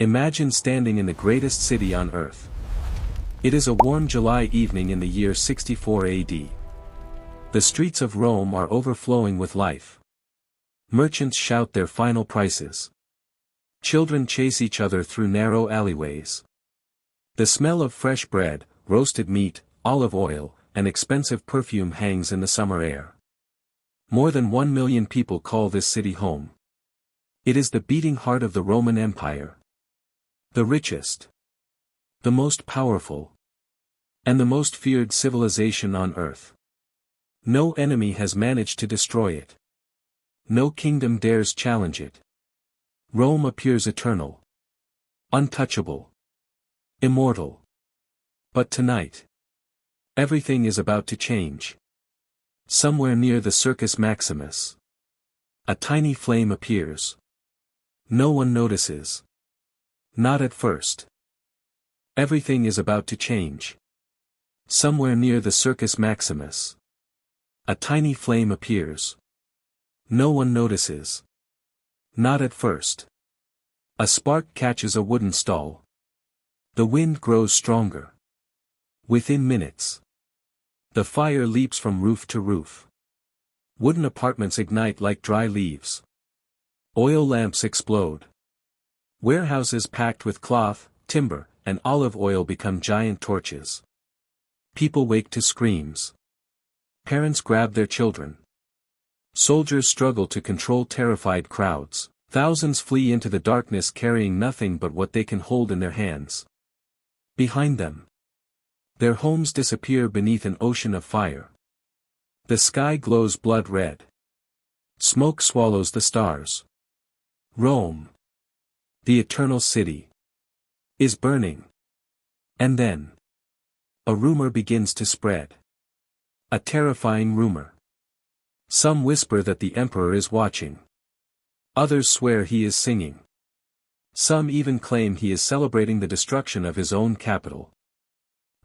Imagine standing in the greatest city on earth. It is a warm July evening in the year 64 AD. The streets of Rome are overflowing with life. Merchants shout their final prices. Children chase each other through narrow alleyways. The smell of fresh bread, roasted meat, olive oil, and expensive perfume hangs in the summer air. More than 1 million people call this city home. It is the beating heart of the Roman Empire. The richest, the most powerful, and the most feared civilization on earth. No enemy has managed to destroy it. No kingdom dares challenge it. Rome appears eternal, untouchable, immortal. But tonight, everything is about to change. Somewhere near the Circus Maximus, a tiny flame appears. No one notices. Not at first. Everything is about to change. Somewhere near the Circus Maximus, a tiny flame appears. No one notices. Not at first. A spark catches a wooden stall. The wind grows stronger. Within minutes, the fire leaps from roof to roof. Wooden apartments ignite like dry leaves. Oil lamps explode. Warehouses packed with cloth, timber, and olive oil become giant torches. People wake to screams. Parents grab their children. Soldiers struggle to control terrified crowds. Thousands flee into the darkness carrying nothing but what they can hold in their hands. Behind them, their homes disappear beneath an ocean of fire. The sky glows blood red. Smoke swallows the stars. Rome, the eternal city, is burning. And then, a rumor begins to spread. A terrifying rumor. Some whisper that the emperor is watching. Others swear he is singing. Some even claim he is celebrating the destruction of his own capital.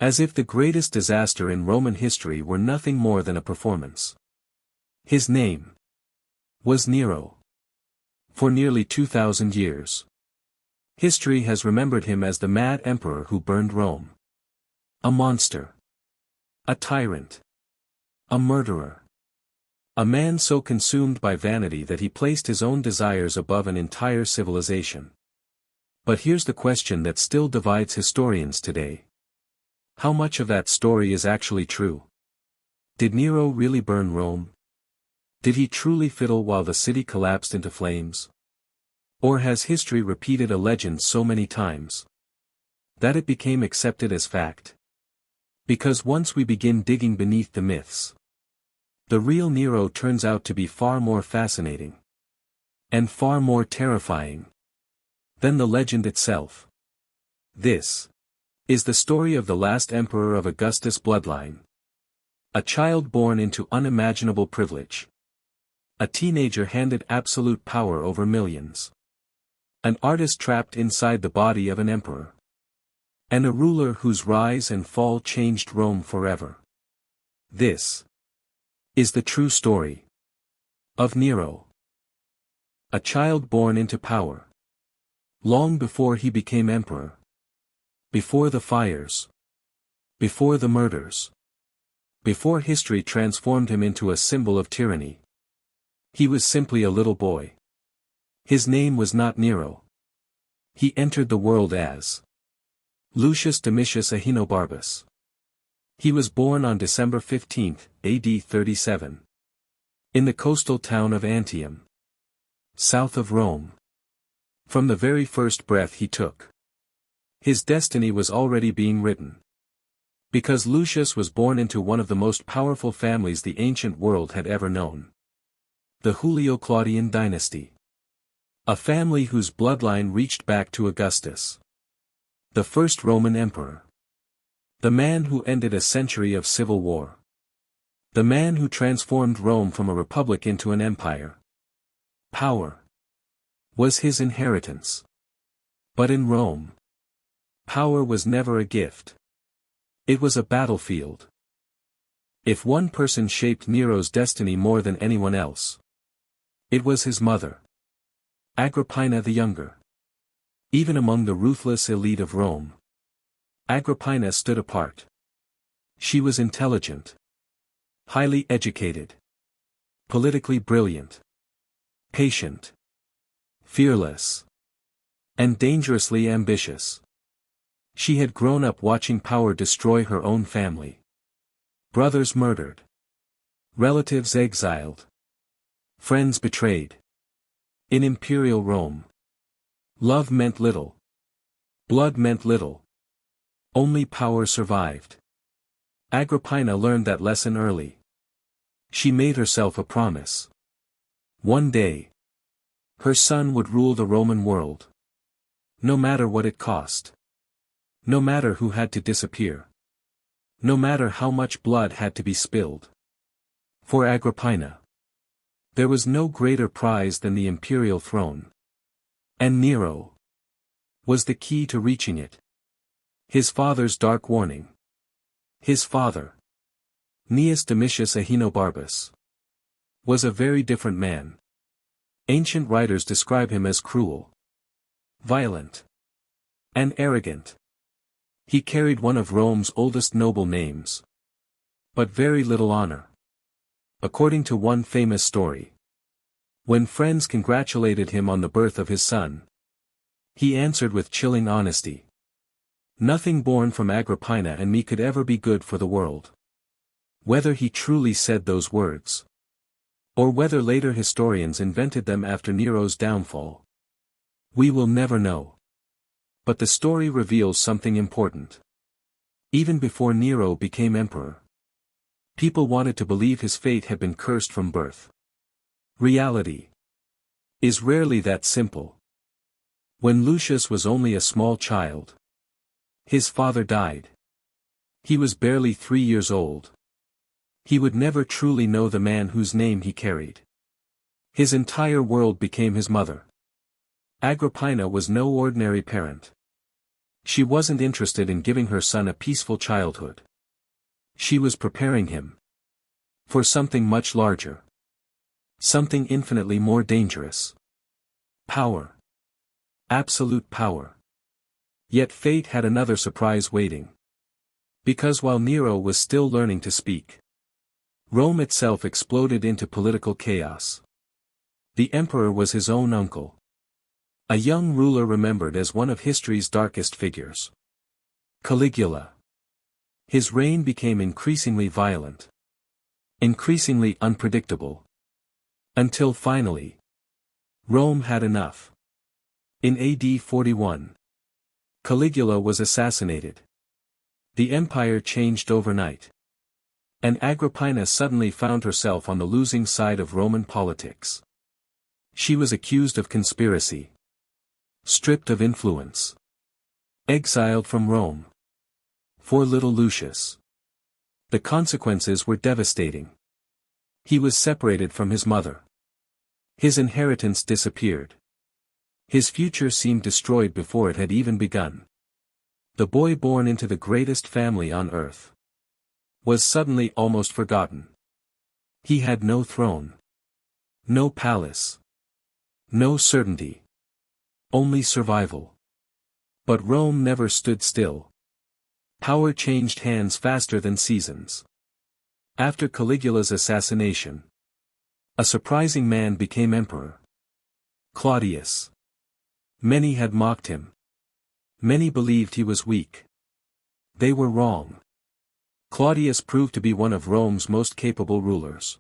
As if the greatest disaster in Roman history were nothing more than a performance. His name was Nero. For nearly 2,000 years, history has remembered him as the mad emperor who burned Rome. A monster. A tyrant. A murderer. A man so consumed by vanity that he placed his own desires above an entire civilization. But here's the question that still divides historians today. How much of that story is actually true? Did Nero really burn Rome? Did he truly fiddle while the city collapsed into flames? Or has history repeated a legend so many times that it became accepted as fact? Because once we begin digging beneath the myths, the real Nero turns out to be far more fascinating and far more terrifying than the legend itself. This is the story of the last emperor of Augustus' bloodline. A child born into unimaginable privilege. A teenager handed absolute power over millions. An artist trapped inside the body of an emperor. And a ruler whose rise and fall changed Rome forever. This is the true story of Nero. A child born into power. Long before he became emperor. Before the fires. Before the murders. Before history transformed him into a symbol of tyranny. He was simply a little boy. His name was not Nero. He entered the world as Lucius Domitius Ahenobarbus. He was born on December 15, AD 37. In the coastal town of Antium, south of Rome. From the very first breath he took, his destiny was already being written. Because Lucius was born into one of the most powerful families the ancient world had ever known. The Julio-Claudian dynasty. A family whose bloodline reached back to Augustus, the first Roman emperor. The man who ended a century of civil war. The man who transformed Rome from a republic into an empire. Power was his inheritance. But in Rome, power was never a gift. It was a battlefield. If one person shaped Nero's destiny more than anyone else, it was his mother, Agrippina the Younger. Even among the ruthless elite of Rome, Agrippina stood apart. She was intelligent, highly educated, politically brilliant, patient, fearless, and dangerously ambitious. She had grown up watching power destroy her own family. Brothers murdered, relatives exiled, friends betrayed. In imperial Rome, love meant little, blood meant little. Only power survived. Agrippina learned that lesson early. She made herself a promise. One day, her son would rule the Roman world. No matter what it cost. No matter who had to disappear. No matter how much blood had to be spilled. For Agrippina, there was no greater prize than the imperial throne. And Nero was the key to reaching it. His father's dark warning. His father, Gnaeus Domitius Ahenobarbus, was a very different man. Ancient writers describe him as cruel, violent, and arrogant. He carried one of Rome's oldest noble names, but very little honor. According to one famous story, when friends congratulated him on the birth of his son, he answered with chilling honesty, "Nothing born from Agrippina and me could ever be good for the world." Whether he truly said those words, or whether later historians invented them after Nero's downfall, we will never know. But the story reveals something important. Even before Nero became emperor, people wanted to believe his fate had been cursed from birth. Reality is rarely that simple. When Lucius was only a small child, his father died. He was barely 3 years old. He would never truly know the man whose name he carried. His entire world became his mother. Agrippina was no ordinary parent. She wasn't interested in giving her son a peaceful childhood. She was preparing him for something much larger. Something infinitely more dangerous. Power. Absolute power. Yet fate had another surprise waiting. Because while Nero was still learning to speak, Rome itself exploded into political chaos. The emperor was his own uncle. A young ruler remembered as one of history's darkest figures. Caligula. His reign became increasingly violent. Increasingly unpredictable. Until finally, Rome had enough. In AD 41, Caligula was assassinated. The empire changed overnight. And Agrippina suddenly found herself on the losing side of Roman politics. She was accused of conspiracy. Stripped of influence. Exiled from Rome. For little Lucius, the consequences were devastating. He was separated from his mother. His inheritance disappeared. His future seemed destroyed before it had even begun. The boy born into the greatest family on earth was suddenly almost forgotten. He had no throne. No palace. No certainty. Only survival. But Rome never stood still. Power changed hands faster than seasons. After Caligula's assassination, a surprising man became emperor. Claudius. Many had mocked him. Many believed he was weak. They were wrong. Claudius proved to be one of Rome's most capable rulers.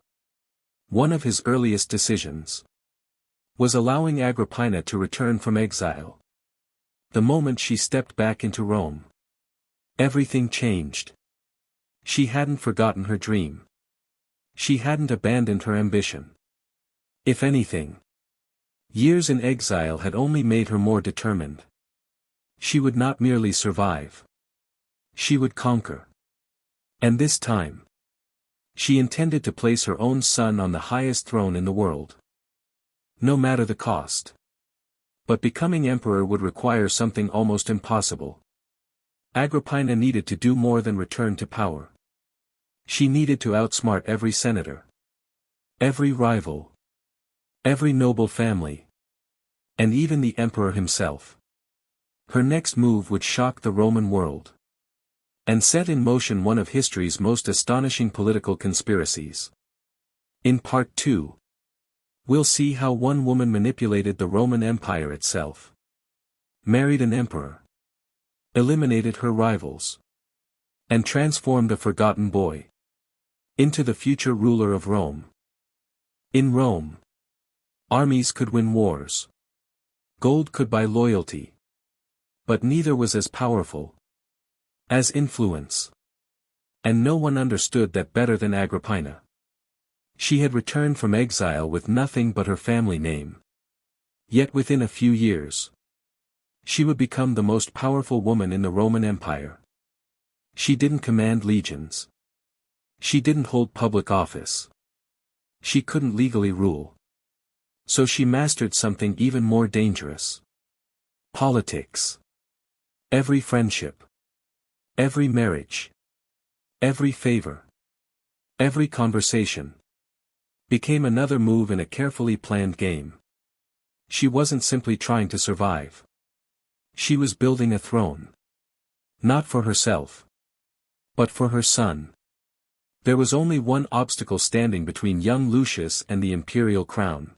One of his earliest decisions was allowing Agrippina to return from exile. The moment she stepped back into Rome, everything changed. She hadn't forgotten her dream. She hadn't abandoned her ambition. If anything, years in exile had only made her more determined. She would not merely survive. She would conquer. And this time, she intended to place her own son on the highest throne in the world. No matter the cost. But becoming emperor would require something almost impossible. Agrippina needed to do more than return to power. She needed to outsmart every senator, every rival, every noble family, and even the emperor himself. Her next move would shock the Roman world and set in motion one of history's most astonishing political conspiracies. In Part 2, we'll see how one woman manipulated the Roman Empire itself, married an emperor, eliminated her rivals, and transformed a forgotten boy into the future ruler of Rome. In Rome, armies could win wars. Gold could buy loyalty. But neither was as powerful as influence. And no one understood that better than Agrippina. She had returned from exile with nothing but her family name. Yet within a few years, she would become the most powerful woman in the Roman Empire. She didn't command legions. She didn't hold public office. She couldn't legally rule. So she mastered something even more dangerous. Politics. Every friendship. Every marriage. Every favor. Every conversation became another move in a carefully planned game. She wasn't simply trying to survive. She was building a throne. Not for herself, but for her son. There was only one obstacle standing between young Lucius and the imperial crown.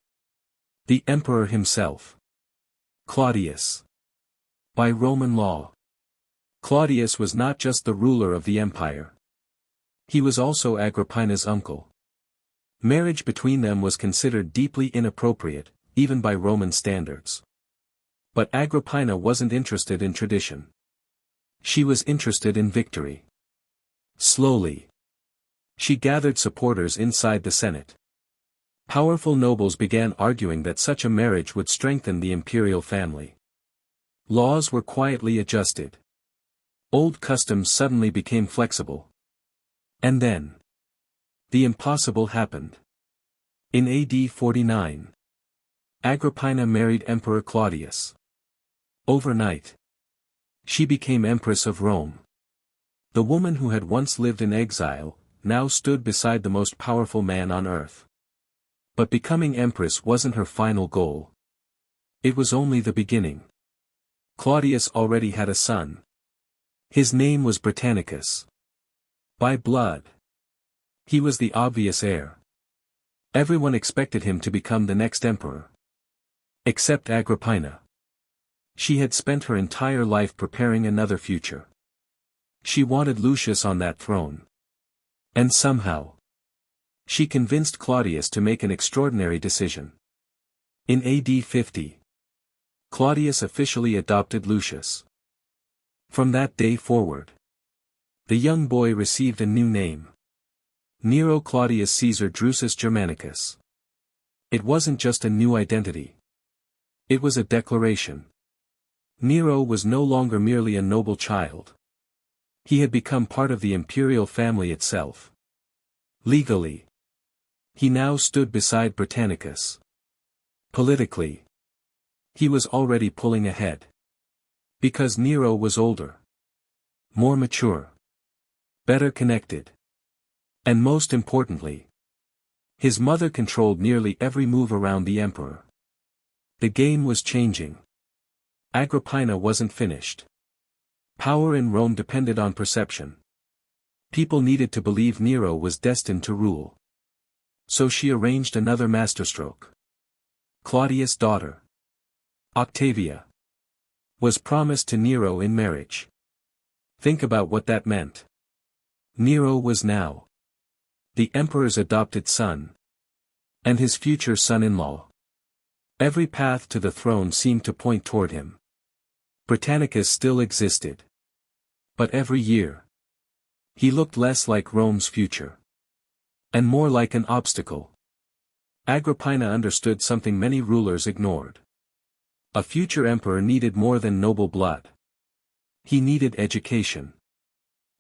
The emperor himself. Claudius. By Roman law, Claudius was not just the ruler of the empire. He was also Agrippina's uncle. Marriage between them was considered deeply inappropriate, even by Roman standards. But Agrippina wasn't interested in tradition. She was interested in victory. Slowly, she gathered supporters inside the Senate. Powerful nobles began arguing that such a marriage would strengthen the imperial family. Laws were quietly adjusted. Old customs suddenly became flexible. And then, the impossible happened. In AD 49, Agrippina married Emperor Claudius. Overnight, she became Empress of Rome. The woman who had once lived in exile, now stood beside the most powerful man on earth. But becoming empress wasn't her final goal. It was only the beginning. Claudius already had a son. His name was Britannicus. By blood, he was the obvious heir. Everyone expected him to become the next emperor. Except Agrippina. She had spent her entire life preparing another future. She wanted Lucius on that throne. And somehow, she convinced Claudius to make an extraordinary decision. In AD 50, Claudius officially adopted Lucius. From that day forward, the young boy received a new name. Nero Claudius Caesar Drusus Germanicus. It wasn't just a new identity. It was a declaration. Nero was no longer merely a noble child. He had become part of the imperial family itself. Legally, he now stood beside Britannicus. Politically, he was already pulling ahead. Because Nero was older, more mature, better connected. And most importantly, his mother controlled nearly every move around the emperor. The game was changing. Agrippina wasn't finished. Power in Rome depended on perception. People needed to believe Nero was destined to rule. So she arranged another masterstroke. Claudius' daughter, Octavia, was promised to Nero in marriage. Think about what that meant. Nero was now the emperor's adopted son, and his future son-in-law. Every path to the throne seemed to point toward him. Britannicus still existed. But every year, he looked less like Rome's future, and more like an obstacle. Agrippina understood something many rulers ignored. A future emperor needed more than noble blood. He needed education.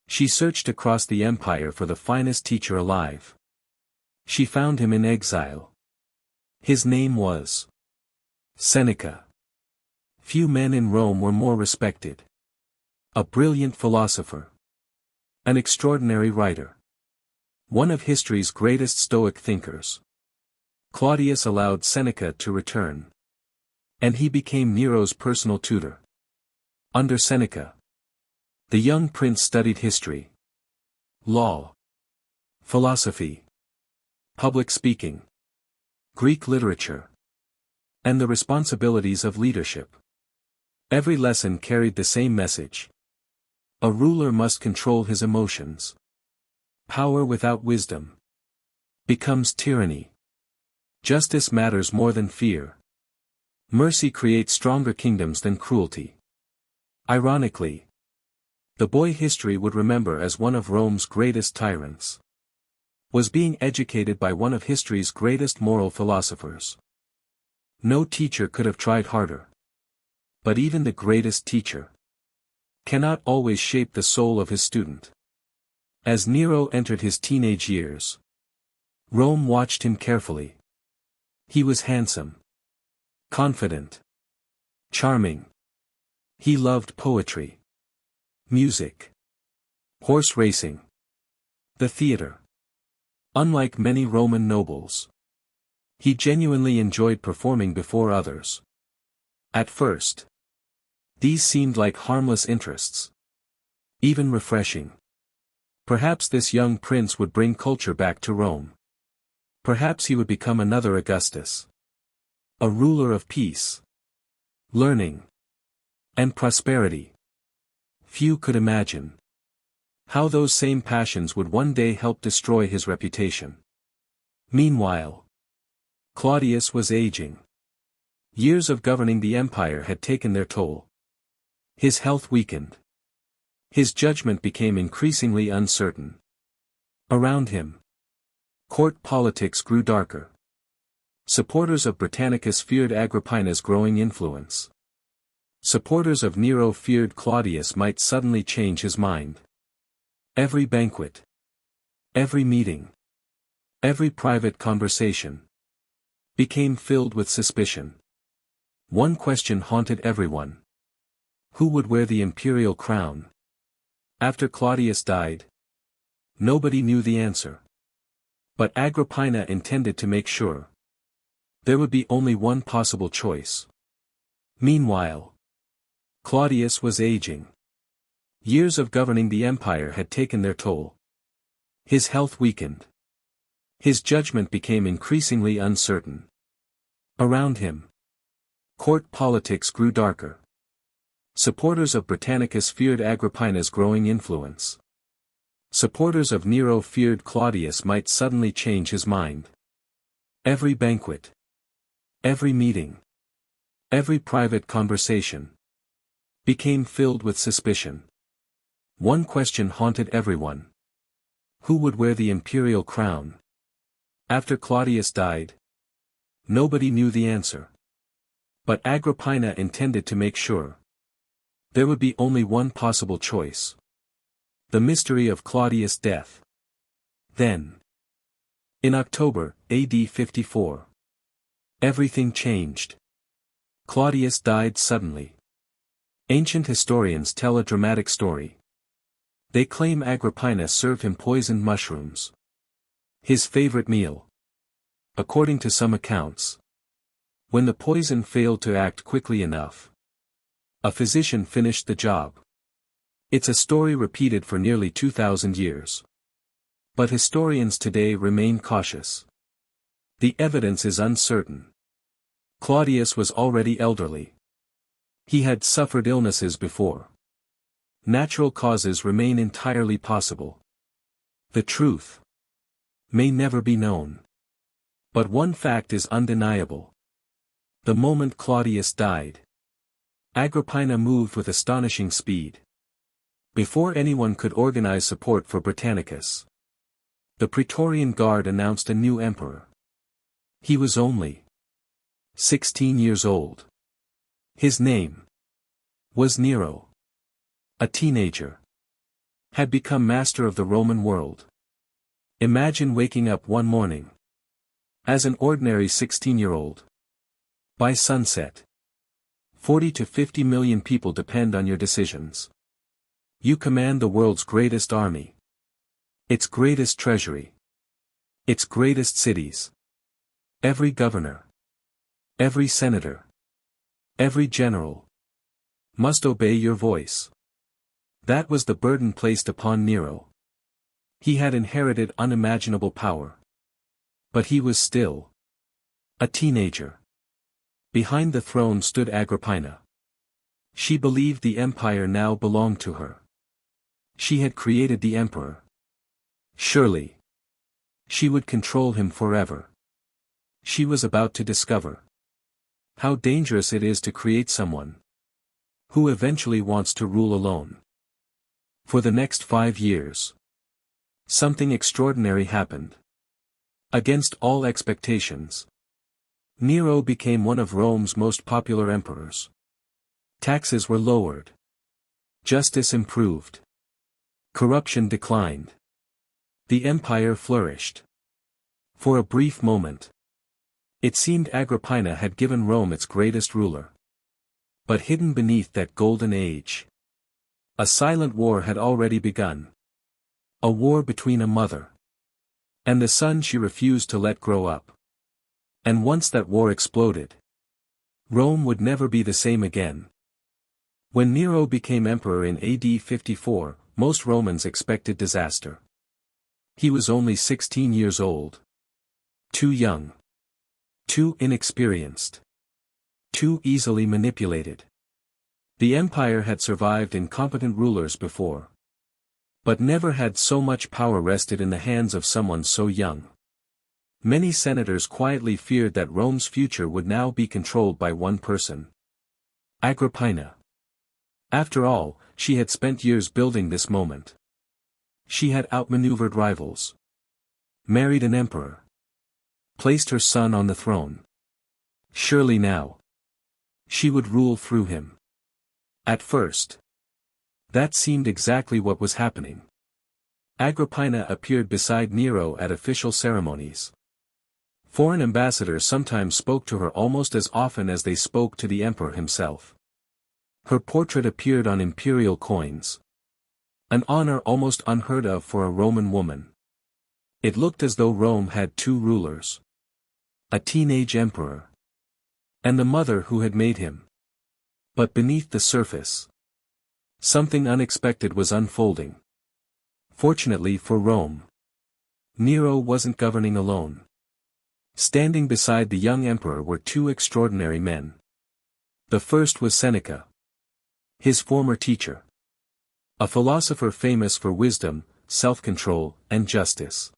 She searched across the empire for the finest teacher alive. She found him in exile. His name was Seneca. Few men in Rome were more respected. A brilliant philosopher. An extraordinary writer. One of history's greatest Stoic thinkers. Claudius allowed Seneca to return. And he became Nero's personal tutor. Under Seneca, the young prince studied history, law, philosophy, public speaking, Greek literature, and the responsibilities of leadership. Every lesson carried the same message. A ruler must control his emotions. Power without wisdom becomes tyranny. Justice matters more than fear. Mercy creates stronger kingdoms than cruelty. Ironically, the boy history would remember as one of Rome's greatest tyrants was being educated by one of history's greatest moral philosophers. No teacher could have tried harder. But even the greatest teacher cannot always shape the soul of his student. As Nero entered his teenage years, Rome watched him carefully. He was handsome, confident, charming. He loved poetry, music, horse racing, the theater. Unlike many Roman nobles, he genuinely enjoyed performing before others. At first, these seemed like harmless interests, even refreshing. Perhaps this young prince would bring culture back to Rome. Perhaps he would become another Augustus, a ruler of peace, learning, and prosperity. Few could imagine how those same passions would one day help destroy his reputation. Meanwhile, Claudius was aging. Years of governing the empire had taken their toll. His health weakened. His judgment became increasingly uncertain. Around him, court politics grew darker. Supporters of Britannicus feared Agrippina's growing influence. Supporters of Nero feared Claudius might suddenly change his mind. Every banquet, every meeting, every private conversation became filled with suspicion. One question haunted everyone. Who would wear the imperial crown? After Claudius died, nobody knew the answer. But Agrippina intended to make sure. There would be only one possible choice. Meanwhile, Claudius was aging. Years of governing the empire had taken their toll. His health weakened. His judgment became increasingly uncertain. Around him, court politics grew darker. Supporters of Britannicus feared Agrippina's growing influence. Supporters of Nero feared Claudius might suddenly change his mind. Every banquet, every meeting, every private conversation became filled with suspicion. One question haunted everyone. Who would wear the imperial crown? After Claudius died, nobody knew the answer. But Agrippina intended to make sure. There would be only one possible choice. The mystery of Claudius' death. Then, in October, AD 54, everything changed. Claudius died suddenly. Ancient historians tell a dramatic story. They claim Agrippina served him poisoned mushrooms, his favorite meal. According to some accounts, when the poison failed to act quickly enough, a physician finished the job. It's a story repeated for nearly 2,000 years. But historians today remain cautious. The evidence is uncertain. Claudius was already elderly. He had suffered illnesses before. Natural causes remain entirely possible. The truth may never be known. But one fact is undeniable. The moment Claudius died, Agrippina moved with astonishing speed. Before anyone could organize support for Britannicus, the Praetorian Guard announced a new emperor. He was only 16 years old. His name was Nero. A teenager had become master of the Roman world. Imagine waking up one morning as an ordinary 16-year-old. By sunset, 40 to 50 million people depend on your decisions. You command the world's greatest army, its greatest treasury, its greatest cities. Every governor, every senator, every general Must obey your voice. That was the burden placed upon Nero. He had inherited unimaginable power. But he was still a teenager. Behind the throne stood Agrippina. She believed the empire now belonged to her. She had created the emperor. Surely she would control him forever. She was about to discover how dangerous it is to create someone who eventually wants to rule alone. For the next 5 years, something extraordinary happened. Against all expectations, Nero became one of Rome's most popular emperors. Taxes were lowered. Justice improved. Corruption declined. The empire flourished. For a brief moment, it seemed Agrippina had given Rome its greatest ruler. But hidden beneath that golden age, a silent war had already begun. A war between a mother and the son she refused to let grow up. And once that war exploded, Rome would never be the same again. When Nero became emperor in AD 54, most Romans expected disaster. He was only 16 years old. Too young. Too inexperienced. Too easily manipulated. The empire had survived incompetent rulers before. But never had so much power rested in the hands of someone so young. Many senators quietly feared that Rome's future would now be controlled by one person. Agrippina. After all, she had spent years building this moment. She had outmaneuvered rivals. Married an emperor. Placed her son on the throne. Surely now, she would rule through him. At first, that seemed exactly what was happening. Agrippina appeared beside Nero at official ceremonies. Foreign ambassadors sometimes spoke to her almost as often as they spoke to the emperor himself. Her portrait appeared on imperial coins. An honor almost unheard of for a Roman woman. It looked as though Rome had two rulers. A teenage emperor. And the mother who had made him. But beneath the surface, something unexpected was unfolding. Fortunately for Rome, Nero wasn't governing alone. Standing beside the young emperor were two extraordinary men. The first was Seneca, his former teacher. A philosopher famous for wisdom, self-control, and justice.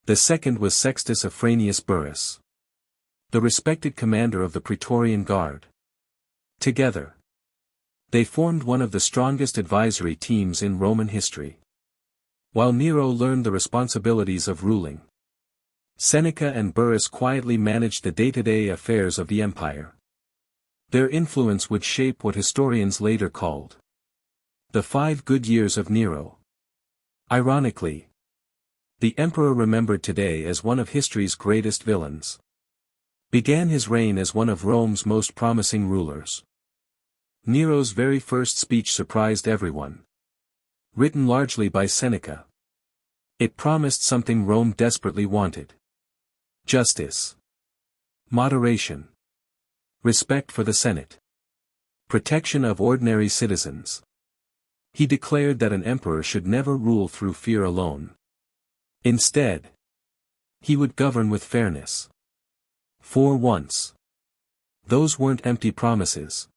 The second was Sextus Afranius Burrus, the respected commander of the Praetorian Guard. Together, they formed one of the strongest advisory teams in Roman history. While Nero learned the responsibilities of ruling, Seneca and Burrus quietly managed the day-to-day affairs of the empire. Their influence would shape what historians later called the 5 good years of Nero. Ironically, the emperor remembered today as one of history's greatest villains, began his reign as one of Rome's most promising rulers. Nero's very first speech surprised everyone. Written largely by Seneca, it promised something Rome desperately wanted. Justice. Moderation. Respect for the Senate. Protection of ordinary citizens. He declared that an emperor should never rule through fear alone. Instead, he would govern with fairness. For once, those weren't empty promises.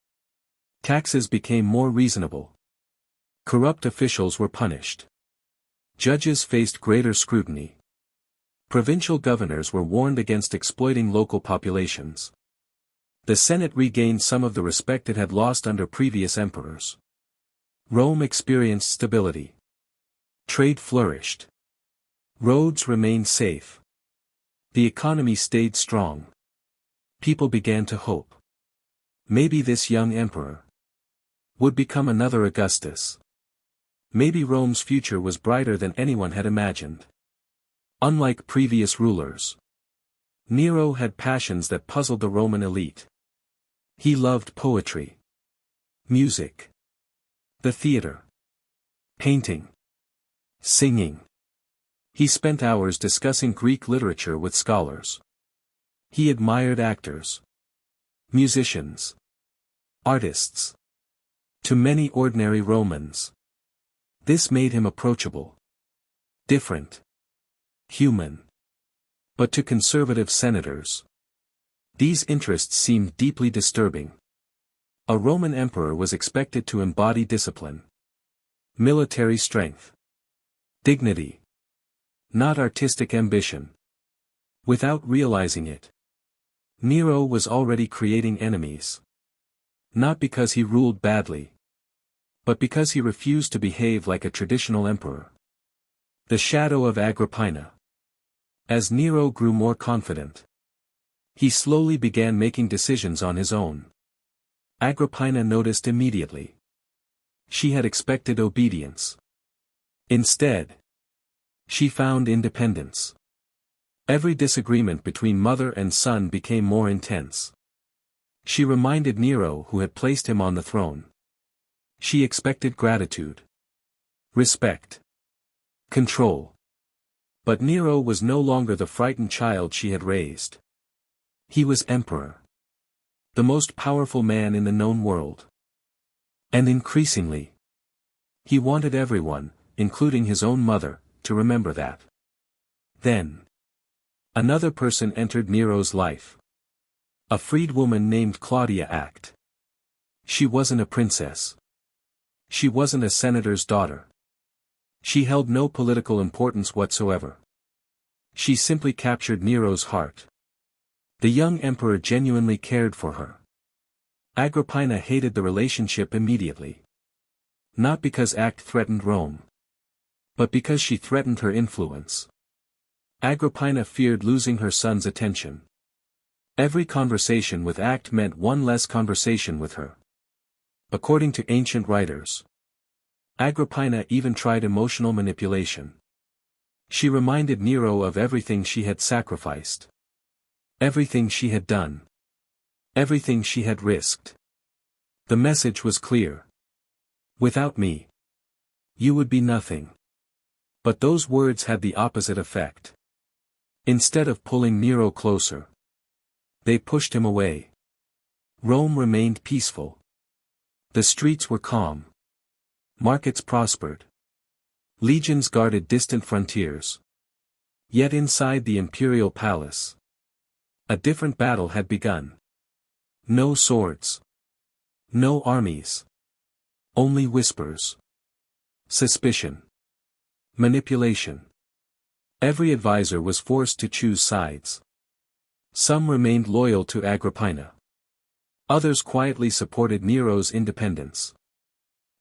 Taxes became more reasonable. Corrupt officials were punished. Judges faced greater scrutiny. Provincial governors were warned against exploiting local populations. The Senate regained some of the respect it had lost under previous emperors. Rome experienced stability. Trade flourished. Roads remained safe. The economy stayed strong. People began to hope. Maybe this young emperor would become another Augustus. Maybe Rome's future was brighter than anyone had imagined. Unlike previous rulers, Nero had passions that puzzled the Roman elite. He loved poetry, music, the theater, painting, singing. He spent hours discussing Greek literature with scholars. He admired actors, musicians, artists. To many ordinary Romans, this made him approachable, different, human. But to conservative senators, these interests seemed deeply disturbing. A Roman emperor was expected to embody discipline, military strength, dignity, not artistic ambition. Without realizing it, Nero was already creating enemies. Not because he ruled badly, but because he refused to behave like a traditional emperor. The shadow of Agrippina. As Nero grew more confident, he slowly began making decisions on his own. Agrippina noticed immediately. She had expected obedience. Instead, she found independence. Every disagreement between mother and son became more intense. She reminded Nero who had placed him on the throne. She expected gratitude, respect, control. But Nero was no longer the frightened child she had raised. He was emperor, the most powerful man in the known world. And increasingly, he wanted everyone, including his own mother, to remember that. Then, another person entered Nero's life. A freedwoman named Claudia Act. She wasn't a princess. She wasn't a senator's daughter. She held no political importance whatsoever. She simply captured Nero's heart. The young emperor genuinely cared for her. Agrippina hated the relationship immediately. Not because Act threatened Rome, but because she threatened her influence. Agrippina feared losing her son's attention. Every conversation with Act meant one less conversation with her. According to ancient writers, Agrippina even tried emotional manipulation. She reminded Nero of everything she had sacrificed. Everything she had done. Everything she had risked. The message was clear. Without me, you would be nothing. But those words had the opposite effect. Instead of pulling Nero closer, they pushed him away. Rome remained peaceful. The streets were calm. Markets prospered. Legions guarded distant frontiers. Yet inside the imperial palace, a different battle had begun. No swords. No armies. Only whispers. Suspicion. Manipulation. Every advisor was forced to choose sides. Some remained loyal to Agrippina. Others quietly supported Nero's independence.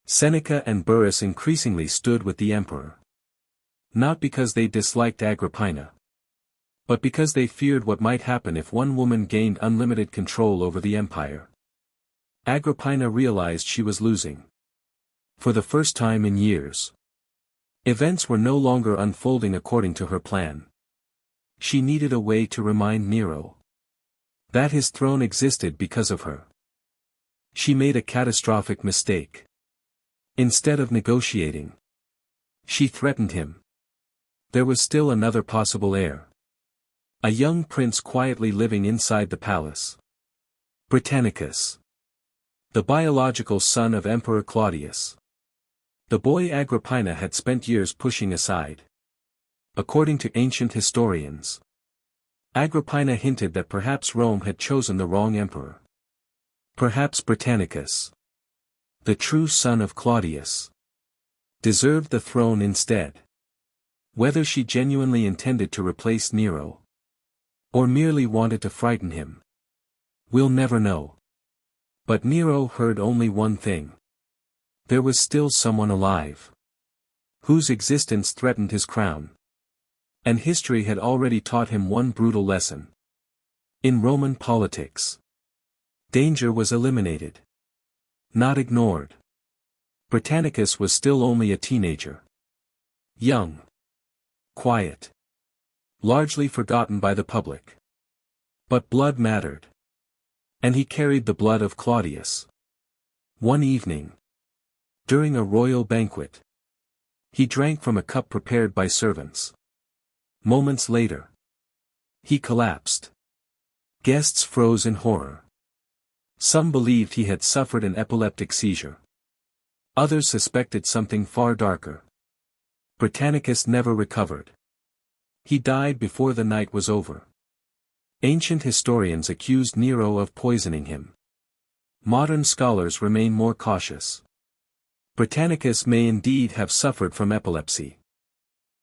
Seneca and Burrus increasingly stood with the emperor. Not because they disliked Agrippina, but because they feared what might happen if one woman gained unlimited control over the empire. Agrippina realized she was losing. For the first time in years, events were no longer unfolding according to her plan. She needed a way to remind Nero that his throne existed because of her. She made a catastrophic mistake. Instead of negotiating, she threatened him. There was still another possible heir. A young prince quietly living inside the palace. Britannicus. The biological son of Emperor Claudius. The boy Agrippina had spent years pushing aside. According to ancient historians, Agrippina hinted that perhaps Rome had chosen the wrong emperor. Perhaps Britannicus, the true son of Claudius, deserved the throne instead. Whether she genuinely intended to replace Nero, or merely wanted to frighten him, we'll never know. But Nero heard only one thing. There was still someone alive, whose existence threatened his crown. And history had already taught him one brutal lesson. In Roman politics, danger was eliminated, not ignored. Britannicus was still only a teenager. Young. Quiet. Largely forgotten by the public. But blood mattered. And he carried the blood of Claudius. One evening, during a royal banquet, he drank from a cup prepared by servants. Moments later, he collapsed. Guests froze in horror. Some believed he had suffered an epileptic seizure. Others suspected something far darker. Britannicus never recovered. He died before the night was over. Ancient historians accused Nero of poisoning him. Modern scholars remain more cautious. Britannicus may indeed have suffered from epilepsy.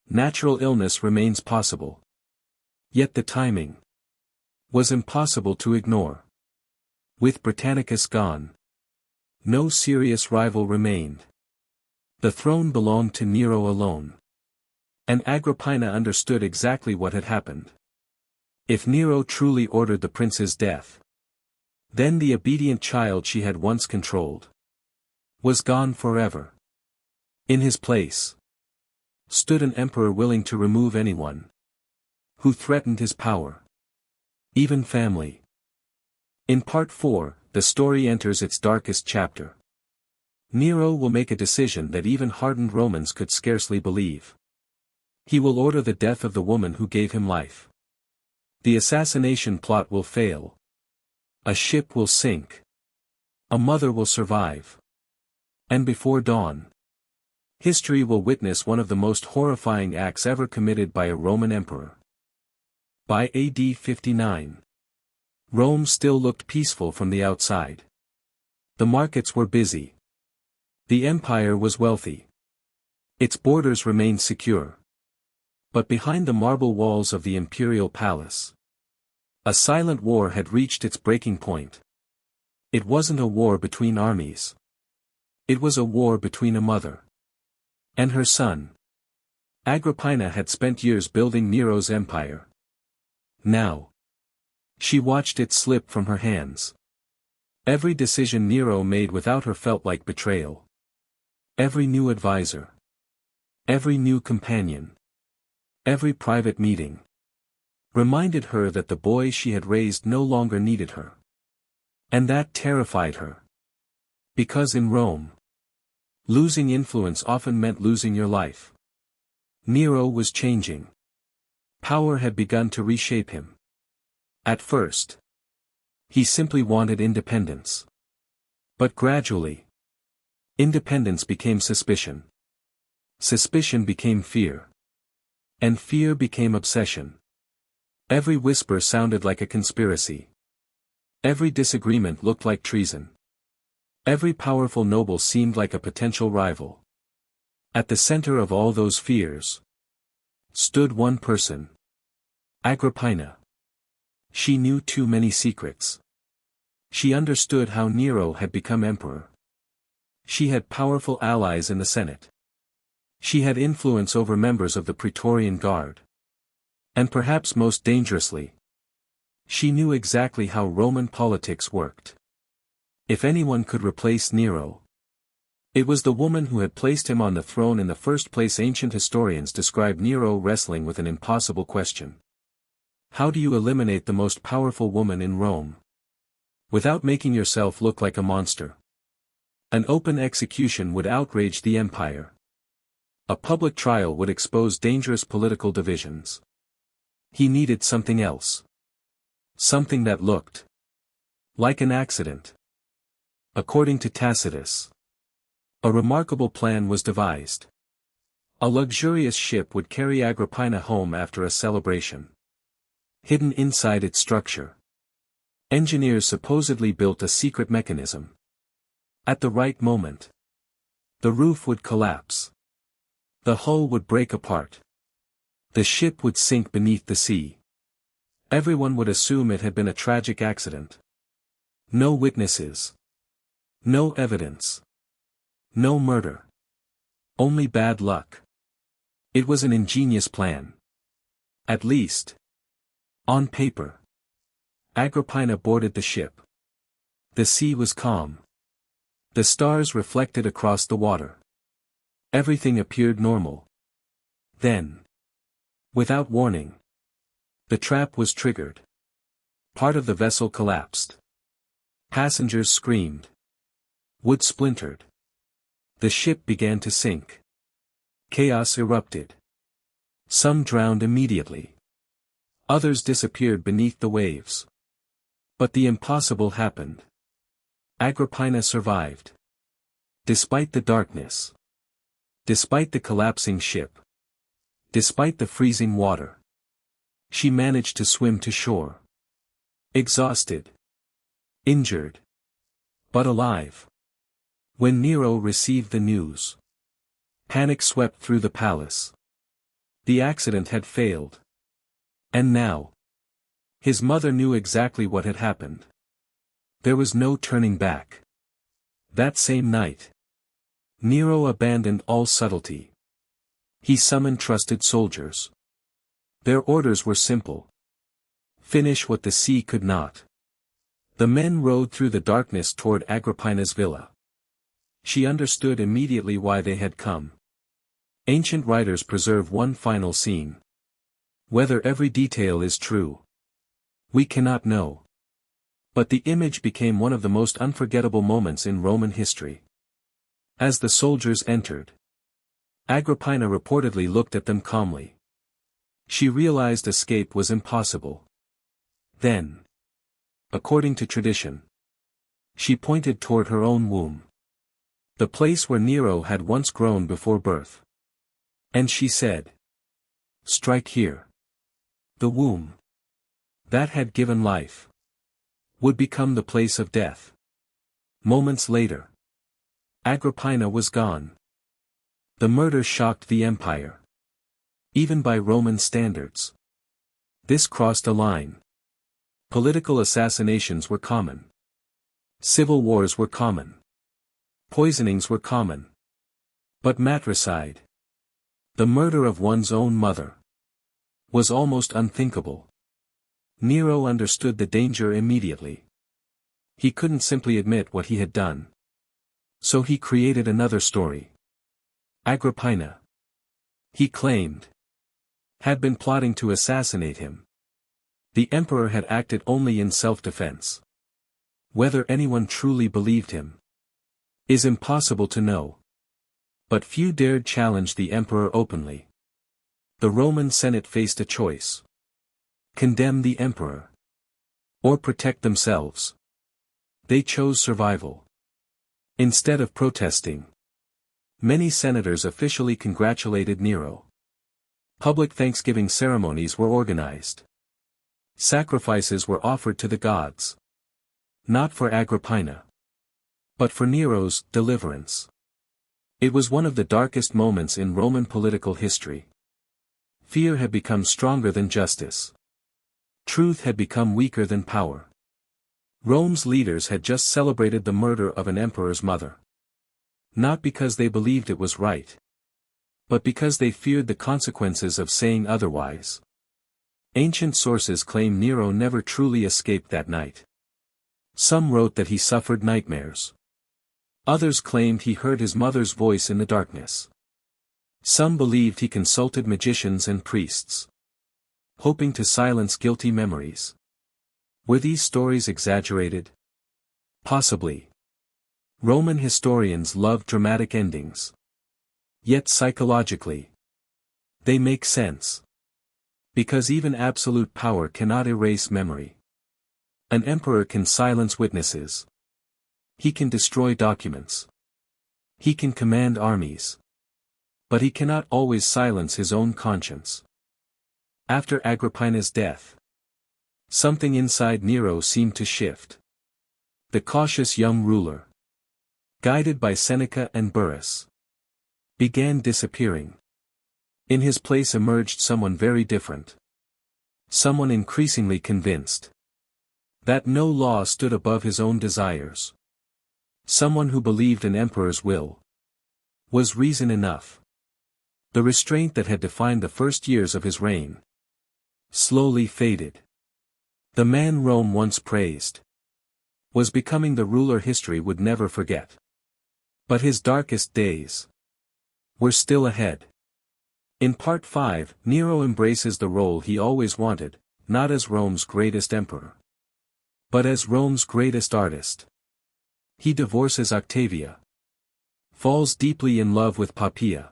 Natural illness remains possible. Yet the timing was impossible to ignore. With Britannicus gone, no serious rival remained. The throne belonged to Nero alone. And Agrippina understood exactly what had happened. If Nero truly ordered the prince's death, then the obedient child she had once controlled was gone forever. In his place stood an emperor willing to remove anyone who threatened his power, even family. In Part 4, the story enters its darkest chapter. Nero will make a decision that even hardened Romans could scarcely believe. He will order the death of the woman who gave him life. The assassination plot will fail. A ship will sink. A mother will survive. And before dawn, history will witness one of the most horrifying acts ever committed by a Roman emperor. By AD 59, Rome still looked peaceful from the outside. The markets were busy. The empire was wealthy. Its borders remained secure. But behind the marble walls of the imperial palace, a silent war had reached its breaking point. It wasn't a war between armies. It was a war between a mother and her son. Agrippina had spent years building Nero's empire. Now, she watched it slip from her hands. Every decision Nero made without her felt like betrayal. Every new advisor, every new companion, every private meeting reminded her that the boy she had raised no longer needed her. And that terrified her. Because in Rome, losing influence often meant losing your life. Nero was changing. Power had begun to reshape him. At first, he simply wanted independence. But gradually, independence became suspicion. Suspicion became fear. And fear became obsession. Every whisper sounded like a conspiracy. Every disagreement looked like treason. Every powerful noble seemed like a potential rival. At the center of all those fears stood one person. Agrippina. She knew too many secrets. She understood how Nero had become emperor. She had powerful allies in the Senate. She had influence over members of the Praetorian Guard. And perhaps most dangerously, she knew exactly how Roman politics worked. If anyone could replace Nero, it was the woman who had placed him on the throne in the first place. Ancient historians describe Nero wrestling with an impossible question. How do you eliminate the most powerful woman in Rome without making yourself look like a monster? An open execution would outrage the empire. A public trial would expose dangerous political divisions. He needed something else. Something that looked like an accident. According to Tacitus, a remarkable plan was devised. A luxurious ship would carry Agrippina home after a celebration. Hidden inside its structure, engineers supposedly built a secret mechanism. At the right moment, the roof would collapse. The hull would break apart. The ship would sink beneath the sea. Everyone would assume it had been a tragic accident. No witnesses. No evidence. No murder. Only bad luck. It was an ingenious plan. At least, on paper. Agrippina boarded the ship. The sea was calm. The stars reflected across the water. Everything appeared normal. Then, without warning, the trap was triggered. Part of the vessel collapsed. Passengers screamed. Wood splintered. The ship began to sink. Chaos erupted. Some drowned immediately. Others disappeared beneath the waves. But the impossible happened. Agrippina survived. Despite the darkness. Despite the collapsing ship. Despite the freezing water. She managed to swim to shore. Exhausted. Injured. But alive. When Nero received the news. Panic swept through the palace. The accident had failed. And now. His mother knew exactly what had happened. There was no turning back. That same night. Nero abandoned all subtlety. He summoned trusted soldiers. Their orders were simple. Finish what the sea could not. The men rode through the darkness toward Agrippina's villa. She understood immediately why they had come. Ancient writers preserve one final scene. Whether every detail is true, we cannot know. But the image became one of the most unforgettable moments in Roman history. As the soldiers entered, Agrippina reportedly looked at them calmly. She realized escape was impossible. Then, according to tradition, she pointed toward her own womb. The place where Nero had once grown before birth. And she said, "Strike here." The womb that had given life would become the place of death. Moments later, Agrippina was gone. The murder shocked the empire. Even by Roman standards. This crossed a line. Political assassinations were common. Civil wars were common. Poisonings were common. But matricide, the murder of one's own mother, was almost unthinkable. Nero understood the danger immediately. He couldn't simply admit what he had done. So he created another story. Agrippina, he claimed, had been plotting to assassinate him. The emperor had acted only in self-defense. Whether anyone truly believed him is impossible to know. But few dared challenge the emperor openly. The Roman Senate faced a choice. Condemn the emperor. Or protect themselves. They chose survival. Instead of protesting, many senators officially congratulated Nero. Public thanksgiving ceremonies were organized. Sacrifices were offered to the gods. Not for Agrippina, but for Nero's deliverance. It was one of the darkest moments in Roman political history. Fear had become stronger than justice. Truth had become weaker than power. Rome's leaders had just celebrated the murder of an emperor's mother. Not because they believed it was right, but because they feared the consequences of saying otherwise. Ancient sources claim Nero never truly escaped that night. Some wrote that he suffered nightmares. Others claimed he heard his mother's voice in the darkness. Some believed he consulted magicians and priests, hoping to silence guilty memories. Were these stories exaggerated? Possibly. Roman historians love dramatic endings. Yet psychologically, they make sense. Because even absolute power cannot erase memory. An emperor can silence witnesses. He can destroy documents. He can command armies. But he cannot always silence his own conscience. After Agrippina's death, something inside Nero seemed to shift. The cautious young ruler, guided by Seneca and Burrus, began disappearing. In his place emerged someone very different. Someone increasingly convinced that no law stood above his own desires. Someone who believed an emperor's will was reason enough. The restraint that had defined the first years of his reign slowly faded. The man Rome once praised was becoming the ruler history would never forget. But his darkest days were still ahead. In Part 5, Nero embraces the role he always wanted, not as Rome's greatest emperor, but as Rome's greatest artist. He divorces Octavia, falls deeply in love with Poppaea,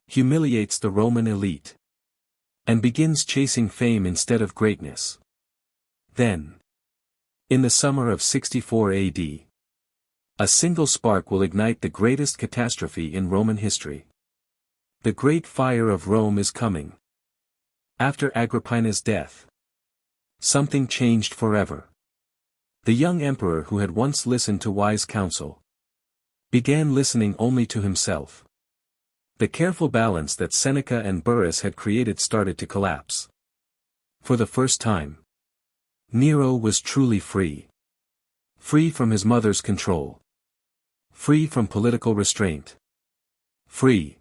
humiliates the Roman elite, and begins chasing fame instead of greatness. Then, in the summer of 64 AD, A single spark will ignite the greatest catastrophe in Roman history. The great fire of Rome is coming. After Agrippina's death, something changed forever. The young emperor who had once listened to wise counsel began listening only to himself. The careful balance that Seneca and Burrus had created started to collapse. For the first time, Nero was truly free. Free from his mother's control. Free from political restraint. Free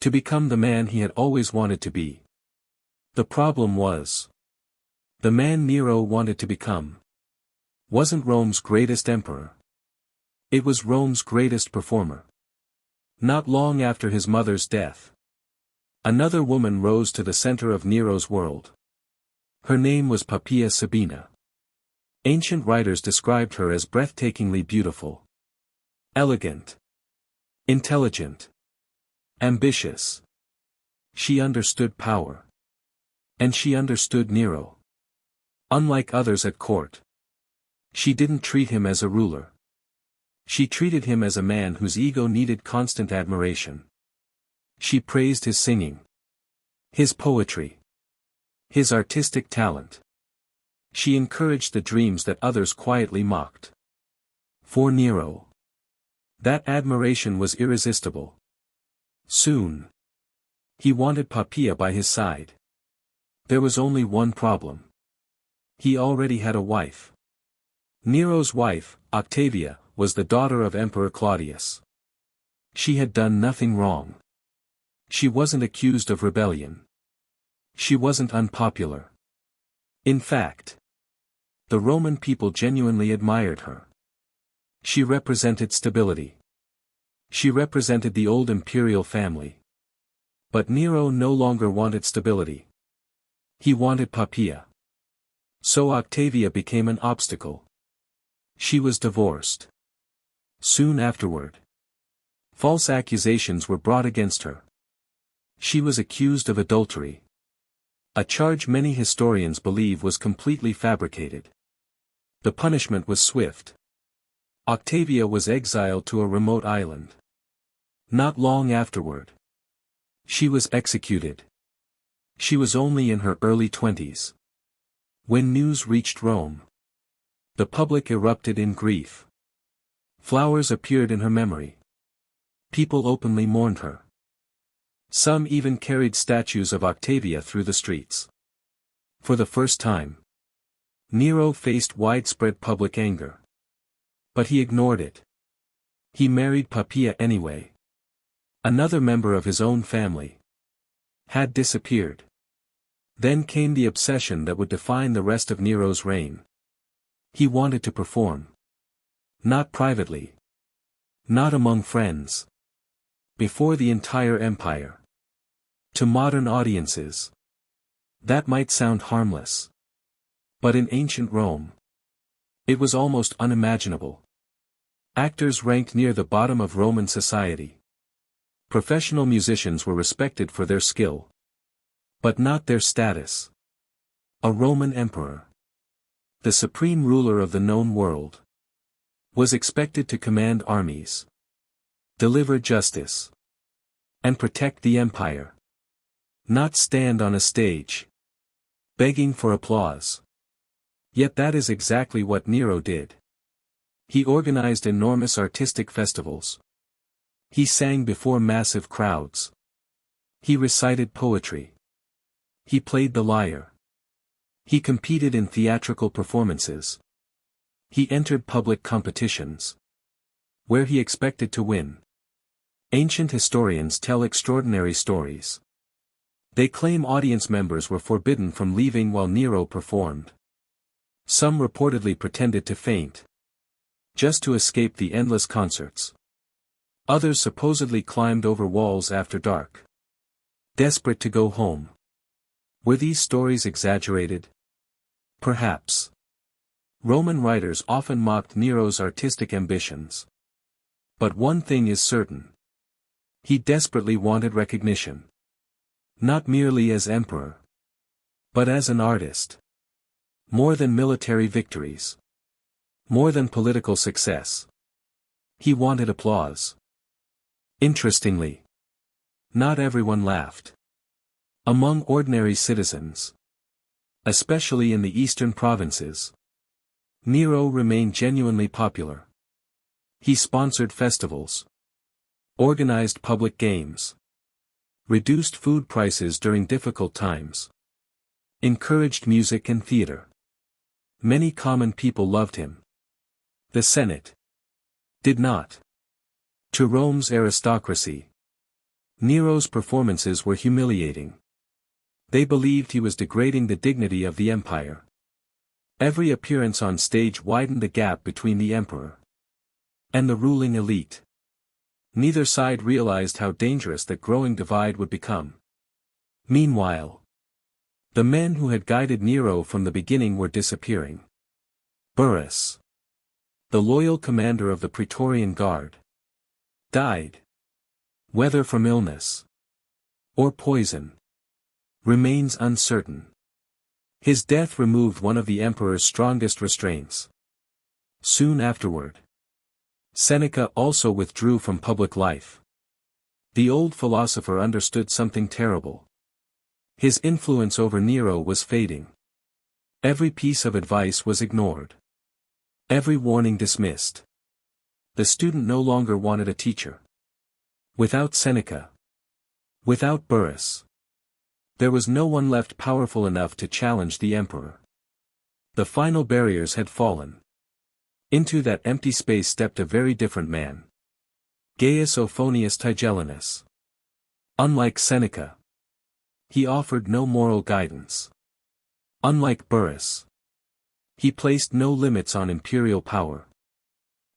to become the man he had always wanted to be. The problem was, the man Nero wanted to become wasn't Rome's greatest emperor. It was Rome's greatest performer. Not long after his mother's death, another woman rose to the center of Nero's world. Her name was Poppaea Sabina. Ancient writers described her as breathtakingly beautiful, elegant, intelligent, ambitious. She understood power. And she understood Nero. Unlike others at court, she didn't treat him as a ruler. She treated him as a man whose ego needed constant admiration. She praised his singing, his poetry, his artistic talent. She encouraged the dreams that others quietly mocked. For Nero, that admiration was irresistible. Soon, he wanted Poppaea by his side. There was only one problem. He already had a wife. Nero's wife, Octavia, was the daughter of Emperor Claudius. She had done nothing wrong. She wasn't accused of rebellion. She wasn't unpopular. In fact, the Roman people genuinely admired her. She represented stability. She represented the old imperial family. But Nero no longer wanted stability. He wanted Poppaea. So Octavia became an obstacle. She was divorced. Soon afterward, false accusations were brought against her. She was accused of adultery. A charge many historians believe was completely fabricated. The punishment was swift. Octavia was exiled to a remote island. Not long afterward, she was executed. She was only in her early 20s. When news reached Rome, the public erupted in grief. Flowers appeared in her memory. People openly mourned her. Some even carried statues of Octavia through the streets. For the first time, Nero faced widespread public anger. But he ignored it. He married Poppaea anyway. Another member of his own family had disappeared. Then came the obsession that would define the rest of Nero's reign. He wanted to perform. Not privately. Not among friends. Before the entire empire. To modern audiences. That might sound harmless. But in ancient Rome, it was almost unimaginable. Actors ranked near the bottom of Roman society. Professional musicians were respected for their skill. But not their status. A Roman emperor, the supreme ruler of the known world, was expected to command armies, deliver justice, and protect the empire. Not stand on a stage, begging for applause. Yet that is exactly what Nero did. He organized enormous artistic festivals. He sang before massive crowds. He recited poetry. He played the lyre. He competed in theatrical performances. He entered public competitions, where he expected to win. Ancient historians tell extraordinary stories. They claim audience members were forbidden from leaving while Nero performed. Some reportedly pretended to faint, just to escape the endless concerts. Others supposedly climbed over walls after dark, desperate to go home. Were these stories exaggerated? Perhaps. Roman writers often mocked Nero's artistic ambitions. But one thing is certain. He desperately wanted recognition. Not merely as emperor, but as an artist. More than military victories. More than political success. He wanted applause. Interestingly, not everyone laughed. Among ordinary citizens, especially in the eastern provinces, Nero remained genuinely popular. He sponsored festivals, organized public games, reduced food prices during difficult times, encouraged music and theater. Many common people loved him. The Senate did not. To Rome's aristocracy, Nero's performances were humiliating. They believed he was degrading the dignity of the empire. Every appearance on stage widened the gap between the emperor and the ruling elite. Neither side realized how dangerous that growing divide would become. Meanwhile, the men who had guided Nero from the beginning were disappearing. Burrus, the loyal commander of the Praetorian Guard, died. Whether from illness or poison remains uncertain. His death removed one of the emperor's strongest restraints. Soon afterward, Seneca also withdrew from public life. The old philosopher understood something terrible. His influence over Nero was fading. Every piece of advice was ignored. Every warning dismissed. The student no longer wanted a teacher. Without Seneca, without Burrus, there was no one left powerful enough to challenge the emperor. The final barriers had fallen. Into that empty space stepped a very different man. Gaius Ophonius Tigellinus. Unlike Seneca, he offered no moral guidance. Unlike Burrus, he placed no limits on imperial power.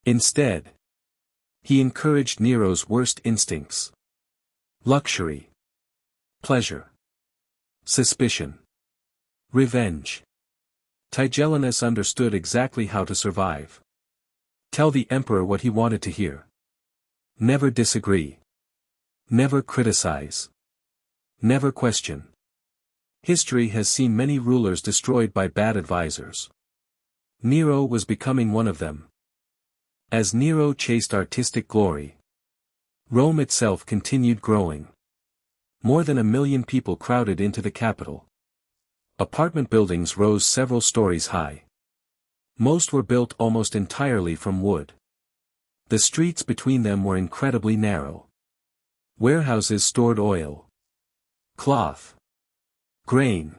Instead, he encouraged Nero's worst instincts: luxury, pleasure, suspicion, revenge. Tigellinus understood exactly how to survive. Tell the emperor what he wanted to hear. Never disagree. Never criticize. Never question. History has seen many rulers destroyed by bad advisors. Nero was becoming one of them. As Nero chased artistic glory, Rome itself continued growing. More than 1 million people crowded into the capital. Apartment buildings rose several stories high. Most were built almost entirely from wood. The streets between them were incredibly narrow. Warehouses stored oil, cloth, grain,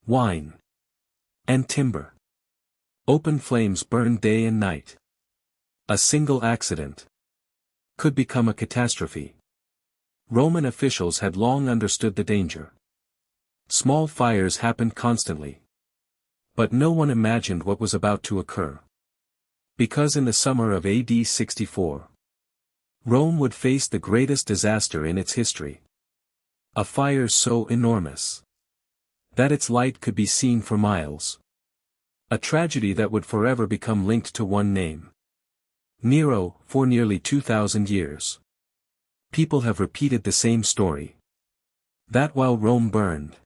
wine, and timber. Open flames burned day and night. A single accident could become a catastrophe. Roman officials had long understood the danger. Small fires happened constantly. But no one imagined what was about to occur. Because in the summer of AD 64, Rome would face the greatest disaster in its history. A fire so enormous that its light could be seen for miles. A tragedy that would forever become linked to one name: Nero. For nearly 2,000 years, people have repeated the same story. That while Rome burned,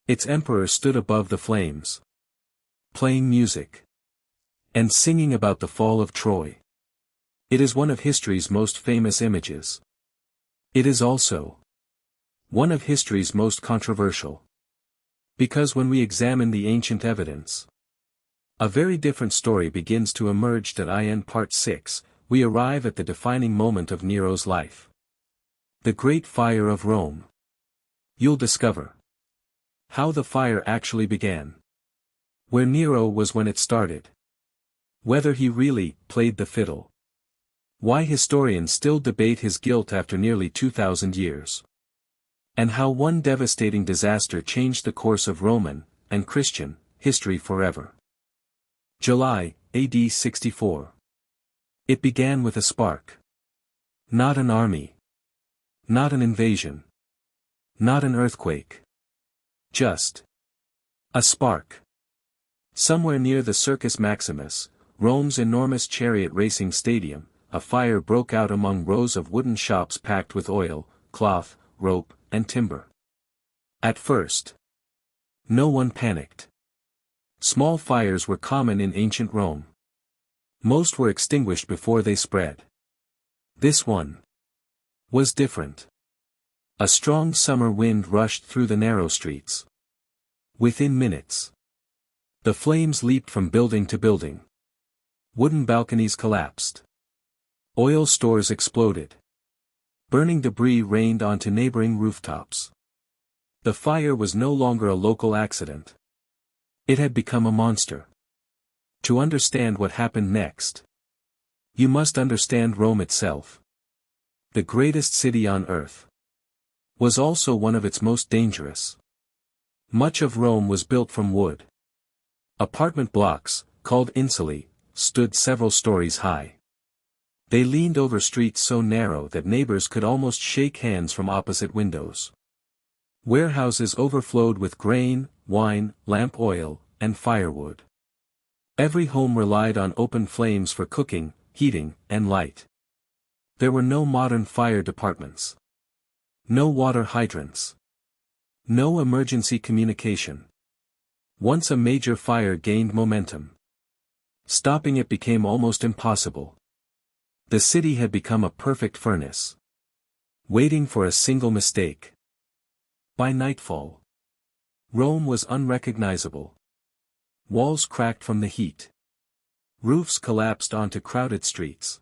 its emperor stood above the flames, playing music and singing about the fall of Troy. It is one of history's most famous images. It is also one of history's most controversial. Because when we examine the ancient evidence, a very different story begins to emerge. In Part 6, we arrive at the defining moment of Nero's life. The Great Fire of Rome. You'll discover how the fire actually began, where Nero was when it started, whether he really played the fiddle, why historians still debate his guilt after nearly 2,000 years, and how one devastating disaster changed the course of Roman and Christian history forever. July, AD 64. It began with a spark. Not an army. Not an invasion. Not an earthquake. Just a spark. Somewhere near the Circus Maximus, Rome's enormous chariot racing stadium, a fire broke out among rows of wooden shops packed with oil, cloth, rope, and timber. At first, no one panicked. Small fires were common in ancient Rome. Most were extinguished before they spread. This one was different. A strong summer wind rushed through the narrow streets. Within minutes, the flames leaped from building to building. Wooden balconies collapsed. Oil stores exploded. Burning debris rained onto neighboring rooftops. The fire was no longer a local accident. It had become a monster. To understand what happened next, you must understand Rome itself. The greatest city on earth was also one of its most dangerous. Much of Rome was built from wood. Apartment blocks, called insulae, stood several stories high. They leaned over streets so narrow that neighbors could almost shake hands from opposite windows. Warehouses overflowed with grain, wine, lamp oil, and firewood. Every home relied on open flames for cooking, heating, and light. There were no modern fire departments. No water hydrants. No emergency communication. Once a major fire gained momentum, stopping it became almost impossible. The city had become a perfect furnace, waiting for a single mistake. By nightfall, Rome was unrecognizable. Walls cracked from the heat. Roofs collapsed onto crowded streets.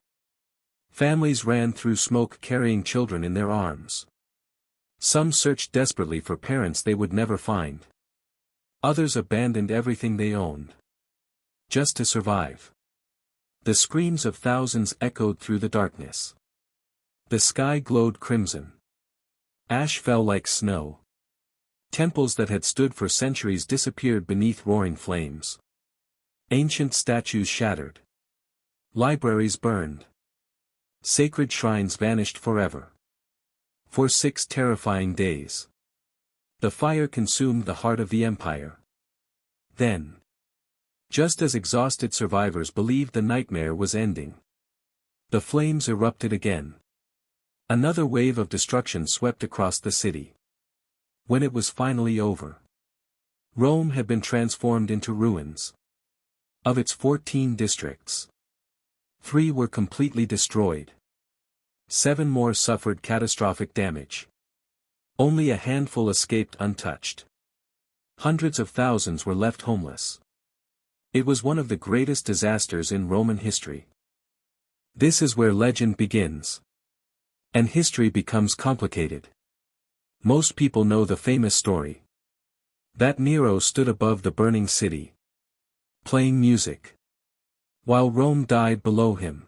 Families ran through smoke carrying children in their arms. Some searched desperately for parents they would never find. Others abandoned everything they owned, just to survive. The screams of thousands echoed through the darkness. The sky glowed crimson. Ash fell like snow. Temples that had stood for centuries disappeared beneath roaring flames. Ancient statues shattered. Libraries burned. Sacred shrines vanished forever. For 6 terrifying days, the fire consumed the heart of the empire. Then, just as exhausted survivors believed the nightmare was ending, the flames erupted again. Another wave of destruction swept across the city. When it was finally over, Rome had been transformed into ruins. Of its 14 districts, 3 were completely destroyed. 7 more suffered catastrophic damage. Only a handful escaped untouched. Hundreds of thousands were left homeless. It was one of the greatest disasters in Roman history. This is where legend begins. And history becomes complicated. Most people know the famous story that Nero stood above the burning city, playing music, while Rome died below him.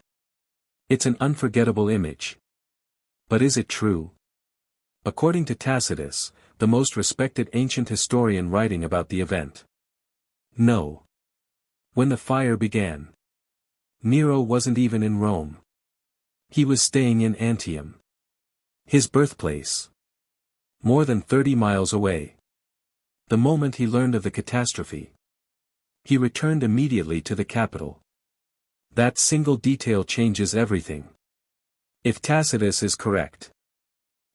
It's an unforgettable image. But is it true? According to Tacitus, the most respected ancient historian writing about the event, no. When the fire began, Nero wasn't even in Rome. He was staying in Antium, his birthplace, more than 30 miles away. The moment he learned of the catastrophe, he returned immediately to the capital. That single detail changes everything. If Tacitus is correct,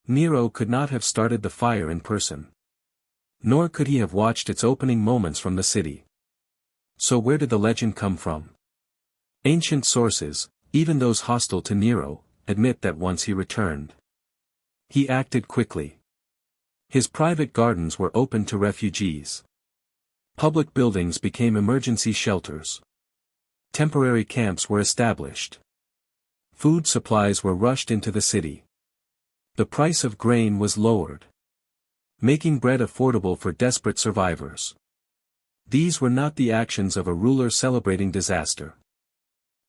Nero could not have started the fire in person. Nor could he have watched its opening moments from the city. So where did the legend come from? Ancient sources, even those hostile to Nero, admit that once he returned, he acted quickly. His private gardens were opened to refugees. Public buildings became emergency shelters. Temporary camps were established. Food supplies were rushed into the city. The price of grain was lowered, making bread affordable for desperate survivors. These were not the actions of a ruler celebrating disaster.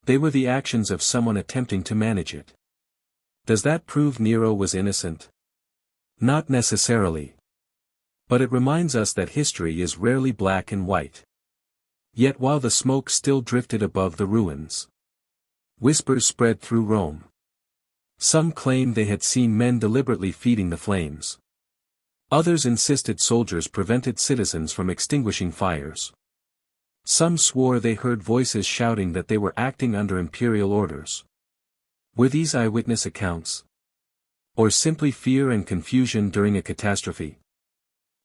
They were the actions of someone attempting to manage it. Does that prove Nero was innocent? Not necessarily. But it reminds us that history is rarely black and white. Yet while the smoke still drifted above the ruins, whispers spread through Rome. Some claimed they had seen men deliberately feeding the flames. Others insisted soldiers prevented citizens from extinguishing fires. Some swore they heard voices shouting that they were acting under imperial orders. Were these eyewitness accounts? Or simply fear and confusion during a catastrophe?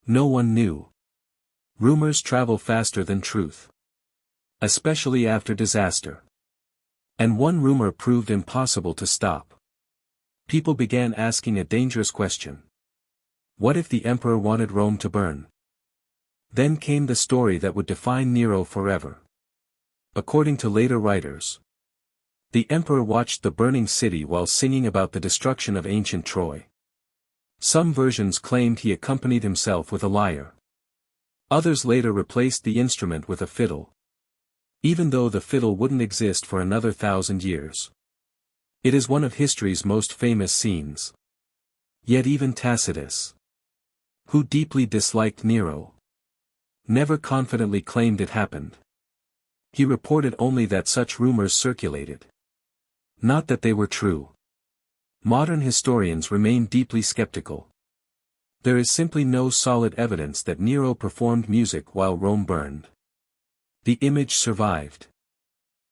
No one knew. Rumors travel faster than truth, especially after disaster. And one rumor proved impossible to stop. People began asking a dangerous question. What if the emperor wanted Rome to burn? Then came the story that would define Nero forever. According to later writers, the emperor watched the burning city while singing about the destruction of ancient Troy. Some versions claimed he accompanied himself with a lyre. Others later replaced the instrument with a fiddle. Even though the fiddle wouldn't exist for another 1,000 years. It is one of history's most famous scenes. Yet even Tacitus, who deeply disliked Nero, never confidently claimed it happened. He reported only that such rumors circulated. Not that they were true. Modern historians remain deeply skeptical. There is simply no solid evidence that Nero performed music while Rome burned. The image survived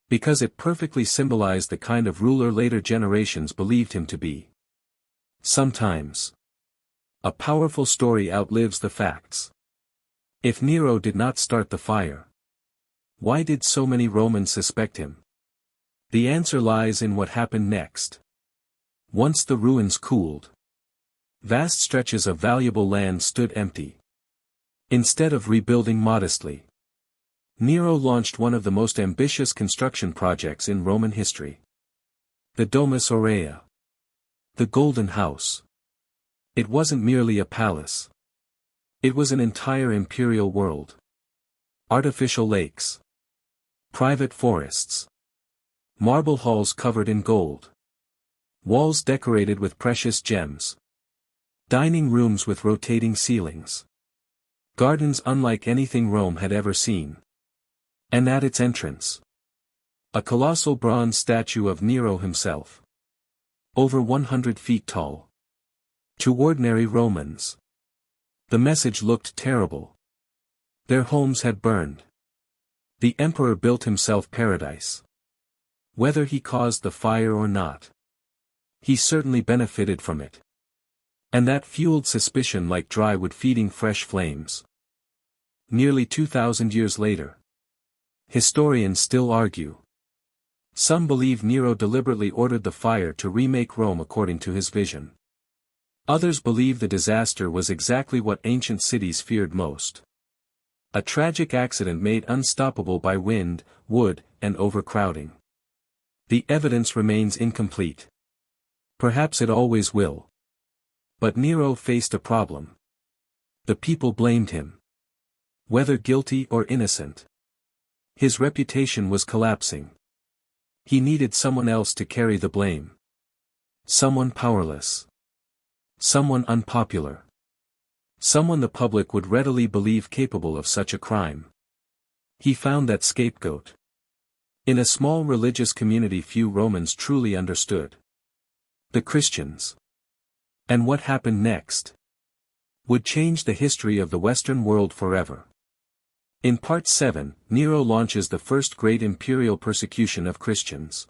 because it perfectly symbolized the kind of ruler later generations believed him to be. Sometimes a powerful story outlives the facts. If Nero did not start the fire, why did so many Romans suspect him? The answer lies in what happened next. Once the ruins cooled, vast stretches of valuable land stood empty. Instead of rebuilding modestly, Nero launched one of the most ambitious construction projects in Roman history. The Domus Aurea. The Golden House. It wasn't merely a palace. It was an entire imperial world. Artificial lakes. Private forests. Marble halls covered in gold. Walls decorated with precious gems. Dining rooms with rotating ceilings. Gardens unlike anything Rome had ever seen. And at its entrance, a colossal bronze statue of Nero himself. Over 100 feet tall. To ordinary Romans, the message looked terrible. Their homes had burned. The emperor built himself paradise. Whether he caused the fire or not, he certainly benefited from it. And that fueled suspicion like dry wood feeding fresh flames. Nearly 2,000 years later, historians still argue. Some believe Nero deliberately ordered the fire to remake Rome according to his vision. Others believe the disaster was exactly what ancient cities feared most. A tragic accident made unstoppable by wind, wood, and overcrowding. The evidence remains incomplete. Perhaps it always will. But Nero faced a problem. The people blamed him. Whether guilty or innocent. His reputation was collapsing. He needed someone else to carry the blame. Someone powerless. Someone unpopular. Someone the public would readily believe capable of such a crime. He found that scapegoat. In a small religious community few Romans truly understood. The Christians. And what happened next would change the history of the Western world forever. In Part 7, Nero launches the first great imperial persecution of Christians.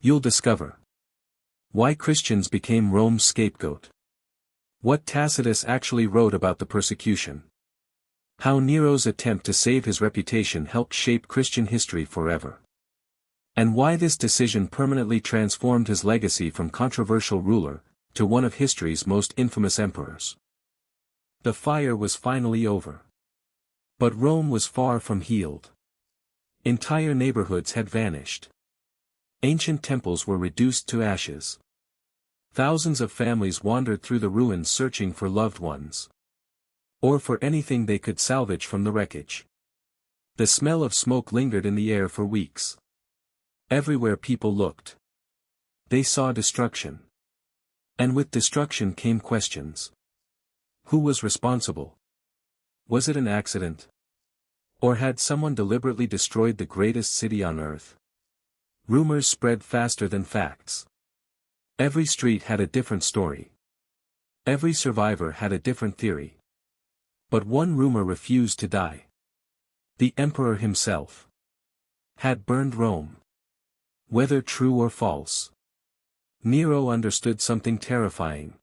You'll discover why Christians became Rome's scapegoat. What Tacitus actually wrote about the persecution. How Nero's attempt to save his reputation helped shape Christian history forever. And why this decision permanently transformed his legacy from controversial ruler to one of history's most infamous emperors. The fire was finally over. But Rome was far from healed. Entire neighborhoods had vanished. Ancient temples were reduced to ashes. Thousands of families wandered through the ruins searching for loved ones. Or for anything they could salvage from the wreckage. The smell of smoke lingered in the air for weeks. Everywhere people looked, they saw destruction. And with destruction came questions. Who was responsible? Was it an accident? Or had someone deliberately destroyed the greatest city on earth? Rumors spread faster than facts. Every street had a different story. Every survivor had a different theory. But one rumor refused to die. The emperor himself had burned Rome. Whether true or false, Nero understood something terrifying.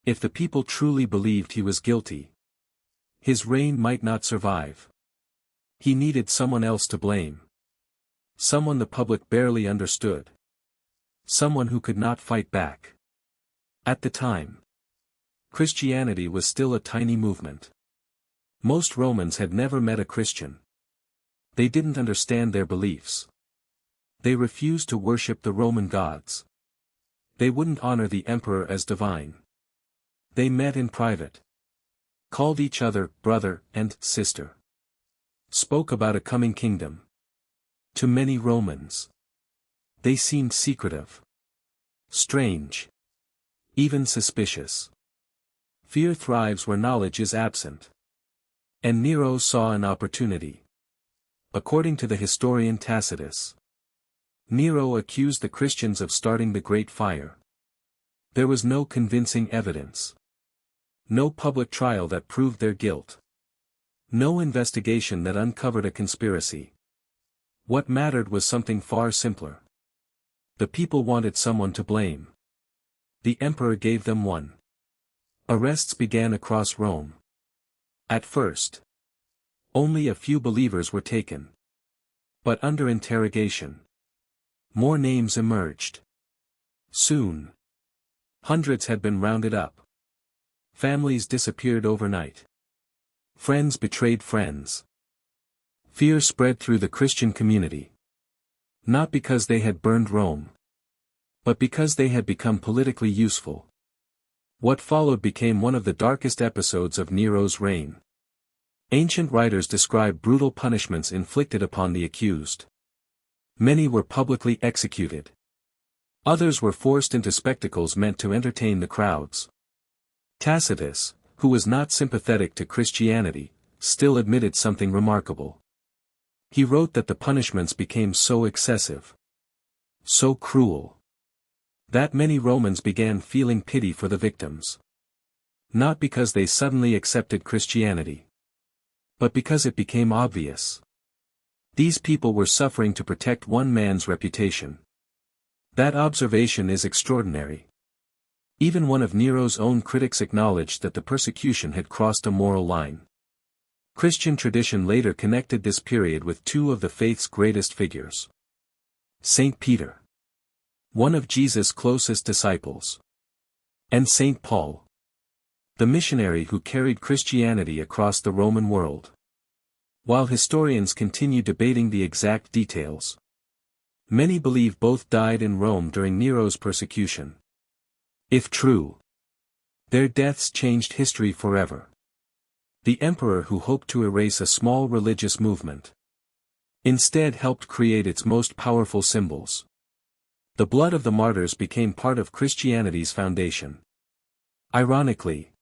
If the people truly believed he was guilty, his reign might not survive. He needed someone else to blame. Someone the public barely understood. Someone who could not fight back. At the time, Christianity was still a tiny movement. Most Romans had never met a Christian. They didn't understand their beliefs. They refused to worship the Roman gods. They wouldn't honor the emperor as divine. They met in private. Called each other brother and sister. Spoke about a coming kingdom. To many Romans, they seemed secretive. Strange. Even suspicious. Fear thrives where knowledge is absent. And Nero saw an opportunity. According to the historian Tacitus, Nero accused the Christians of starting the Great Fire. There was no convincing evidence. No public trial that proved their guilt. No investigation that uncovered a conspiracy. What mattered was something far simpler. The people wanted someone to blame. The emperor gave them one. Arrests began across Rome. At first, only a few believers were taken. But under interrogation, more names emerged. Soon, hundreds had been rounded up. Families disappeared overnight. Friends betrayed friends. Fear spread through the Christian community. Not because they had burned Rome, but because they had become politically useful. What followed became one of the darkest episodes of Nero's reign. Ancient writers describe brutal punishments inflicted upon the accused. Many were publicly executed. Others were forced into spectacles meant to entertain the crowds. Tacitus, who was not sympathetic to Christianity, still admitted something remarkable. He wrote that the punishments became so excessive, so cruel, that many Romans began feeling pity for the victims. Not because they suddenly accepted Christianity, but because it became obvious. These people were suffering to protect one man's reputation. That observation is extraordinary. Even one of Nero's own critics acknowledged that the persecution had crossed a moral line. Christian tradition later connected this period with two of the faith's greatest figures. Saint Peter, one of Jesus' closest disciples, and Saint Paul, the missionary who carried Christianity across the Roman world. While historians continue debating the exact details, many believe both died in Rome during Nero's persecution. If true, their deaths changed history forever. The emperor who hoped to erase a small religious movement instead helped create its most powerful symbols. The blood of the martyrs became part of Christianity's foundation. Ironically,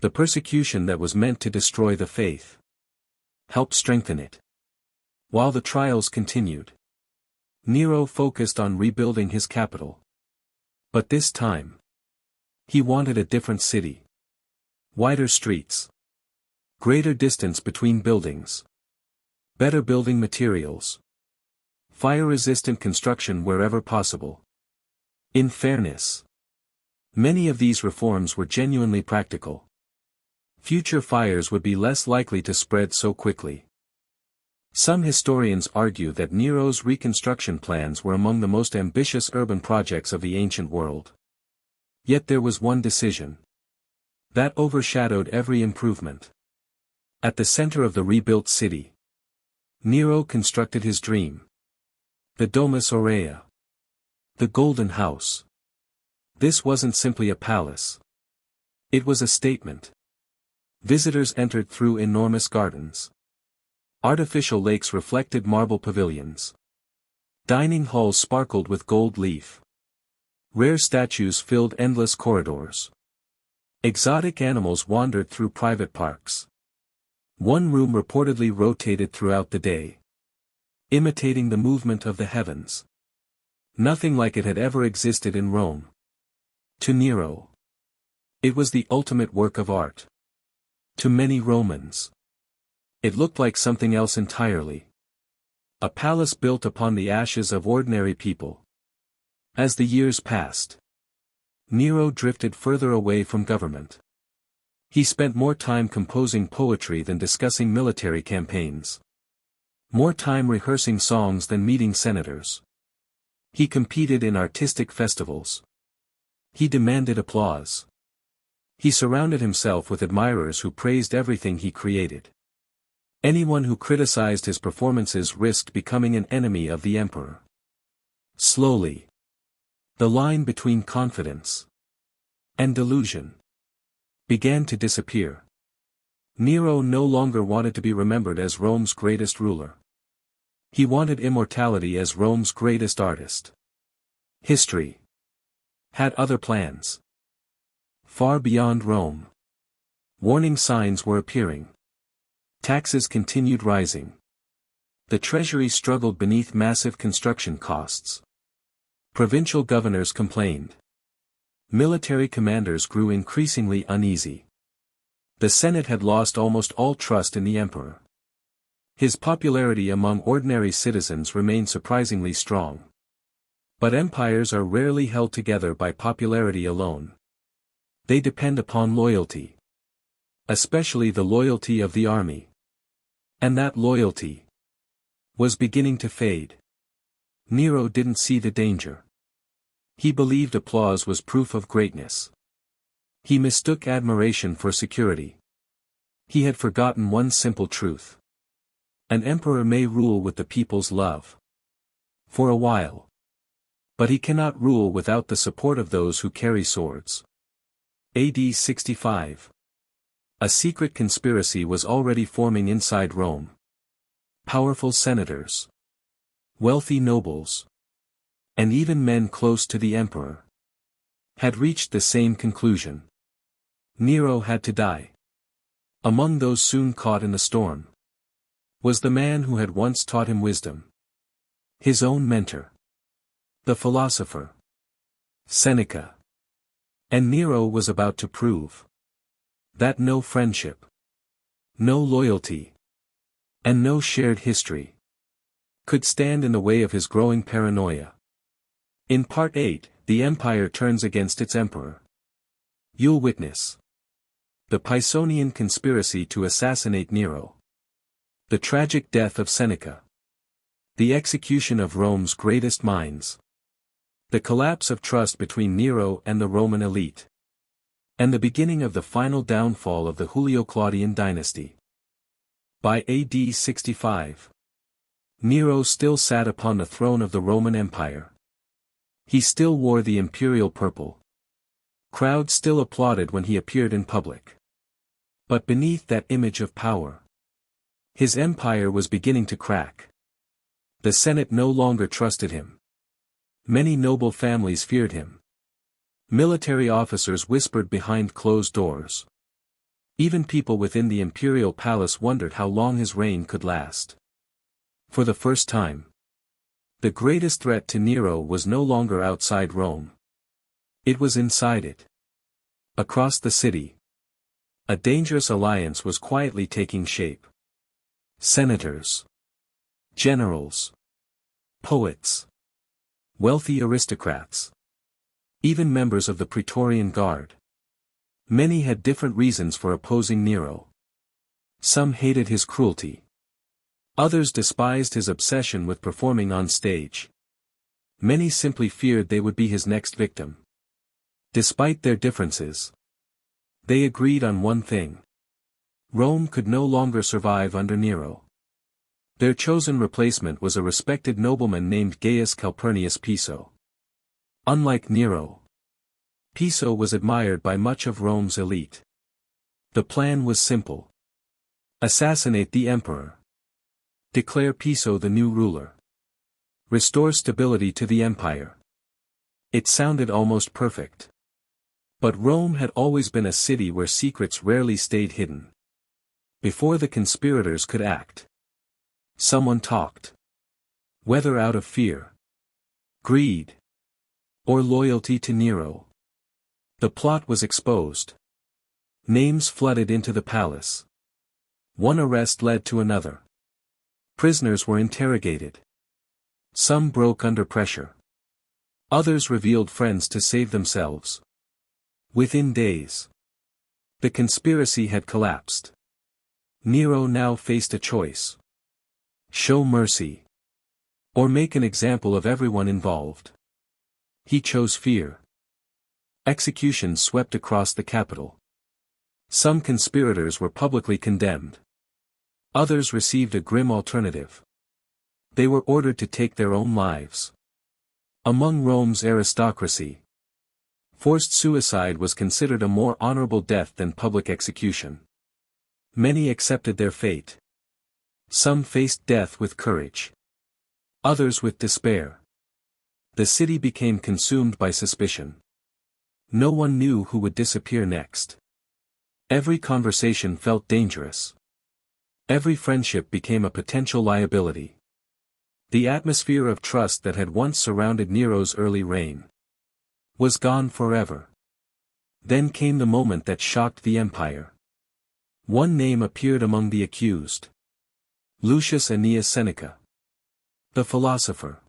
the persecution that was meant to destroy the faith helped strengthen it. While the trials continued, Nero focused on rebuilding his capital. But this time, he wanted a different city. Wider streets. Greater distance between buildings. Better building materials. Fire-resistant construction wherever possible. In fairness, many of these reforms were genuinely practical. Future fires would be less likely to spread so quickly. Some historians argue that Nero's reconstruction plans were among the most ambitious urban projects of the ancient world. Yet there was one decision that overshadowed every improvement. At the center of the rebuilt city, Nero constructed his dream. The Domus Aurea. The Golden House. This wasn't simply a palace. It was a statement. Visitors entered through enormous gardens. Artificial lakes reflected marble pavilions. Dining halls sparkled with gold leaf. Rare statues filled endless corridors. Exotic animals wandered through private parks. One room reportedly rotated throughout the day, imitating the movement of the heavens. Nothing like it had ever existed in Rome. To Nero, it was the ultimate work of art. To many Romans, it looked like something else entirely. A palace built upon the ashes of ordinary people. As the years passed, Nero drifted further away from government. He spent more time composing poetry than discussing military campaigns. More time rehearsing songs than meeting senators. He competed in artistic festivals. He demanded applause. He surrounded himself with admirers who praised everything he created. Anyone who criticized his performances risked becoming an enemy of the emperor. Slowly, the line between confidence and delusion began to disappear. Nero no longer wanted to be remembered as Rome's greatest ruler. He wanted immortality as Rome's greatest artist. History had other plans. Far beyond Rome, warning signs were appearing. Taxes continued rising. The treasury struggled beneath massive construction costs. Provincial governors complained. Military commanders grew increasingly uneasy. The Senate had lost almost all trust in the emperor. His popularity among ordinary citizens remained surprisingly strong. But empires are rarely held together by popularity alone. They depend upon loyalty. Especially the loyalty of the army. And that loyalty was beginning to fade. Nero didn't see the danger. He believed applause was proof of greatness. He mistook admiration for security. He had forgotten one simple truth. An emperor may rule with the people's love. For a while. But he cannot rule without the support of those who carry swords. AD 65. A secret conspiracy was already forming inside Rome. Powerful senators, wealthy nobles, and even men close to the emperor had reached the same conclusion. Nero had to die. Among those soon caught in the storm was the man who had once taught him wisdom. His own mentor. The philosopher. Seneca. And Nero was about to prove that no friendship, no loyalty, and no shared history could stand in the way of his growing paranoia. In Part 8, the empire turns against its emperor. You'll witness the Pisonian Conspiracy to assassinate Nero. The tragic death of Seneca. The execution of Rome's greatest minds. The collapse of trust between Nero and the Roman elite. And the beginning of the final downfall of the Julio-Claudian dynasty. By AD 65, Nero still sat upon the throne of the Roman Empire. He still wore the imperial purple. Crowds still applauded when he appeared in public. But beneath that image of power, his empire was beginning to crack. The Senate no longer trusted him. Many noble families feared him. Military officers whispered behind closed doors. Even people within the imperial palace wondered how long his reign could last. For the first time, the greatest threat to Nero was no longer outside Rome. It was inside it. Across the city, a dangerous alliance was quietly taking shape. Senators, generals, poets, wealthy aristocrats, even members of the Praetorian Guard. Many had different reasons for opposing Nero. Some hated his cruelty. Others despised his obsession with performing on stage. Many simply feared they would be his next victim. Despite their differences, they agreed on one thing. Rome could no longer survive under Nero. Their chosen replacement was a respected nobleman named Gaius Calpurnius Piso. Unlike Nero, Piso was admired by much of Rome's elite. The plan was simple. Assassinate the emperor. Declare Piso the new ruler. Restore stability to the empire. It sounded almost perfect. But Rome had always been a city where secrets rarely stayed hidden. Before the conspirators could act, someone talked. Whether out of fear, greed, or loyalty to Nero, the plot was exposed. Names flooded into the palace. One arrest led to another. Prisoners were interrogated. Some broke under pressure. Others revealed friends to save themselves. Within days, the conspiracy had collapsed. Nero now faced a choice. show mercy, or make an example of everyone involved. He chose fear. Executions swept across the capital. Some conspirators were publicly condemned. Others received a grim alternative. They were ordered to take their own lives. Among Rome's aristocracy, forced suicide was considered a more honorable death than public execution. Many accepted their fate. Some faced death with courage. Others with despair. The city became consumed by suspicion. No one knew who would disappear next. Every conversation felt dangerous. Every friendship became a potential liability. The atmosphere of trust that had once surrounded Nero's early reign was gone forever. Then came the moment that shocked the empire. One name appeared among the accused. Lucius Annaeus Seneca. The philosopher.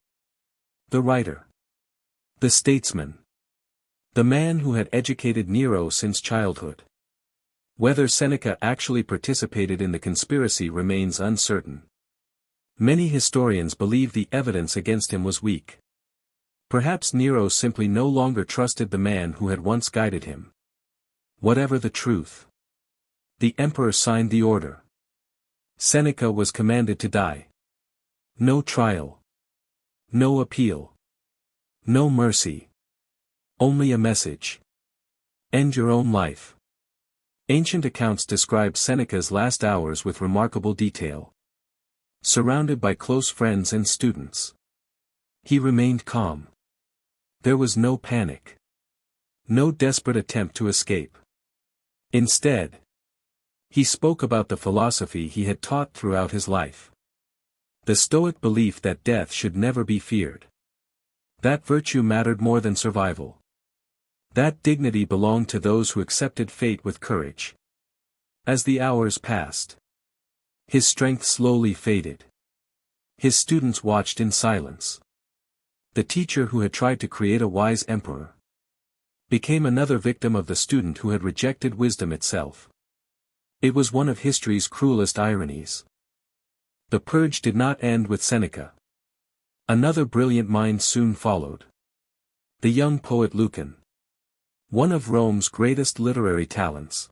The writer. The statesman. The man who had educated Nero since childhood. Whether Seneca actually participated in the conspiracy remains uncertain. Many historians believe the evidence against him was weak. Perhaps Nero simply no longer trusted the man who had once guided him. Whatever the truth, the emperor signed the order. Seneca was commanded to die. No trial. No appeal. No mercy. Only a message. End your own life. Ancient accounts describe Seneca's last hours with remarkable detail. Surrounded by close friends and students, he remained calm. There was no panic. No desperate attempt to escape. Instead, he spoke about the philosophy he had taught throughout his life. The Stoic belief that death should never be feared. That virtue mattered more than survival. That dignity belonged to those who accepted fate with courage. As the hours passed, his strength slowly faded. His students watched in silence. The teacher who had tried to create a wise emperor became another victim of the student who had rejected wisdom itself. It was one of history's cruelest ironies. The Purge did not end with Seneca. Another brilliant mind soon followed. The young poet Lucan. One of Rome's greatest literary talents.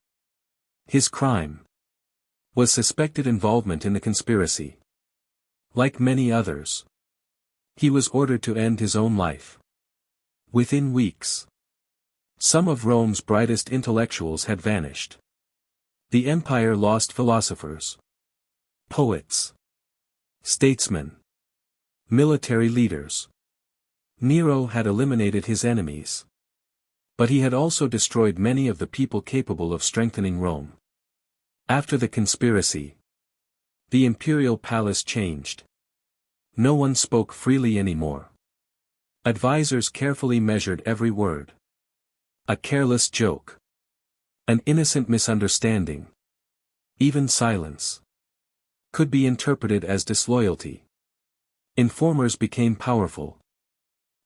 His crime was suspected involvement in the conspiracy. Like many others, he was ordered to end his own life. Within weeks, some of Rome's brightest intellectuals had vanished. The empire lost philosophers, poets, statesmen, military leaders. Nero had eliminated his enemies. But he had also destroyed many of the people capable of strengthening Rome. After the conspiracy, the imperial palace changed. No one spoke freely anymore. Advisors carefully measured every word. A careless joke. An innocent misunderstanding. Even silence could be interpreted as disloyalty. Informers became powerful.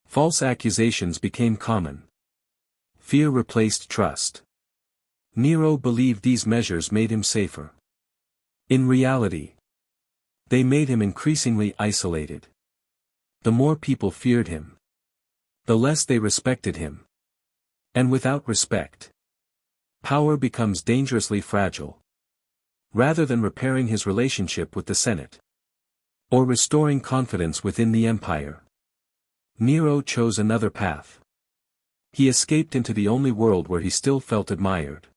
False accusations became common. Fear replaced trust. Nero believed these measures made him safer. In reality, they made him increasingly isolated. The more people feared him, the less they respected him. And without respect, power becomes dangerously fragile. Rather than repairing his relationship with the Senate, or restoring confidence within the empire, Nero chose another path. He escaped into the only world where he still felt admired.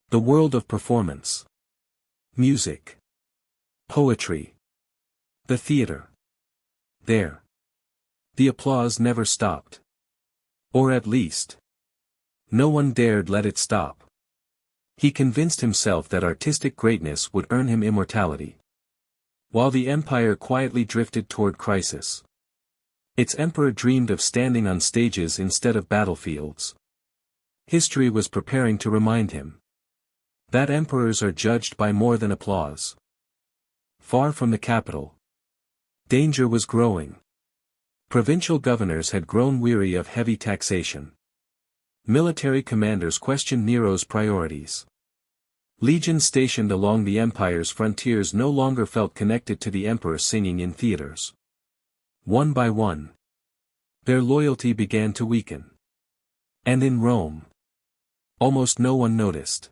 The world of performance. Music. Poetry. The theater. There, the applause never stopped. Or at least, no one dared let it stop. He convinced himself that artistic greatness would earn him immortality. While the empire quietly drifted toward crisis, its emperor dreamed of standing on stages instead of battlefields. History was preparing to remind him that emperors are judged by more than applause. Far from the capital, danger was growing. Provincial governors had grown weary of heavy taxation. Military commanders questioned Nero's priorities. Legions stationed along the empire's frontiers no longer felt connected to the emperor singing in theaters. One by one, their loyalty began to weaken. And in Rome, almost no one noticed.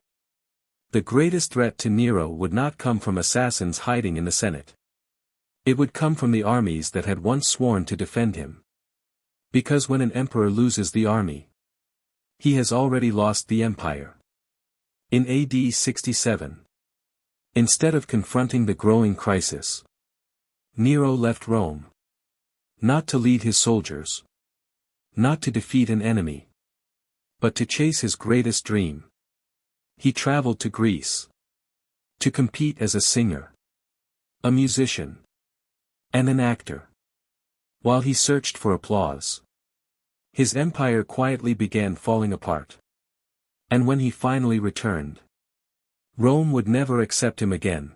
The greatest threat to Nero would not come from assassins hiding in the Senate. It would come from the armies that had once sworn to defend him. Because when an emperor loses the army, he has already lost the empire. In AD 67, instead of confronting the growing crisis, Nero left Rome. Not to lead his soldiers. Not to defeat an enemy. But to chase his greatest dream. He traveled to Greece. To compete as a singer. A musician. And an actor. While he searched for applause, his empire quietly began falling apart. And when he finally returned, Rome would never accept him again.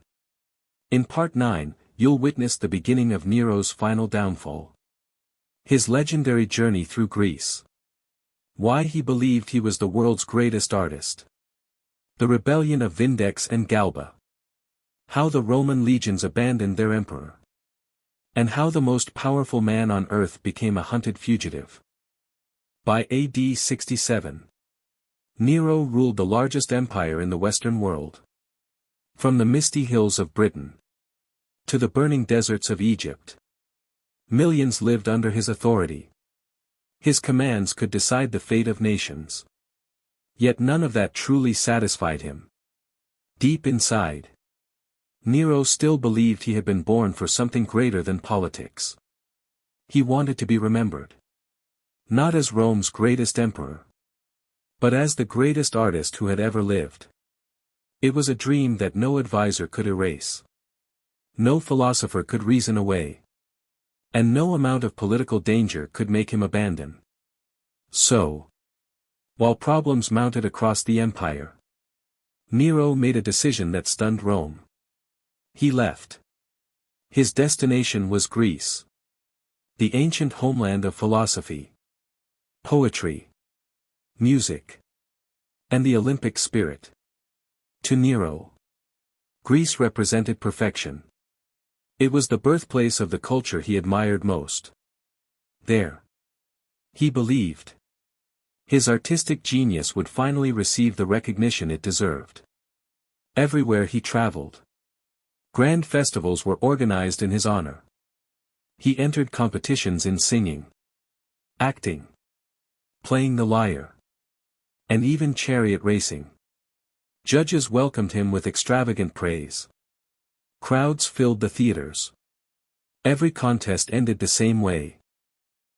In Part 9, you'll witness the beginning of Nero's final downfall. His legendary journey through Greece. Why he believed he was the world's greatest artist. The rebellion of Vindex and Galba. How the Roman legions abandoned their emperor. And how the most powerful man on earth became a hunted fugitive. By AD 67, Nero ruled the largest empire in the Western world. From the misty hills of Britain to the burning deserts of Egypt, millions lived under his authority. His commands could decide the fate of nations. Yet none of that truly satisfied him. Deep inside, Nero still believed he had been born for something greater than politics. He wanted to be remembered. Not as Rome's greatest emperor, but as the greatest artist who had ever lived. It was a dream that no advisor could erase. No philosopher could reason away. And no amount of political danger could make him abandon. So, while problems mounted across the empire, Nero made a decision that stunned Rome. He left. His destination was Greece. The ancient homeland of philosophy, poetry, music, and the Olympic spirit. To Nero, Greece represented perfection. It was the birthplace of the culture he admired most. There, he believed, his artistic genius would finally receive the recognition it deserved. Everywhere he traveled, grand festivals were organized in his honor. He entered competitions in singing, acting, playing the lyre, and even chariot racing. Judges welcomed him with extravagant praise. Crowds filled the theaters. Every contest ended the same way.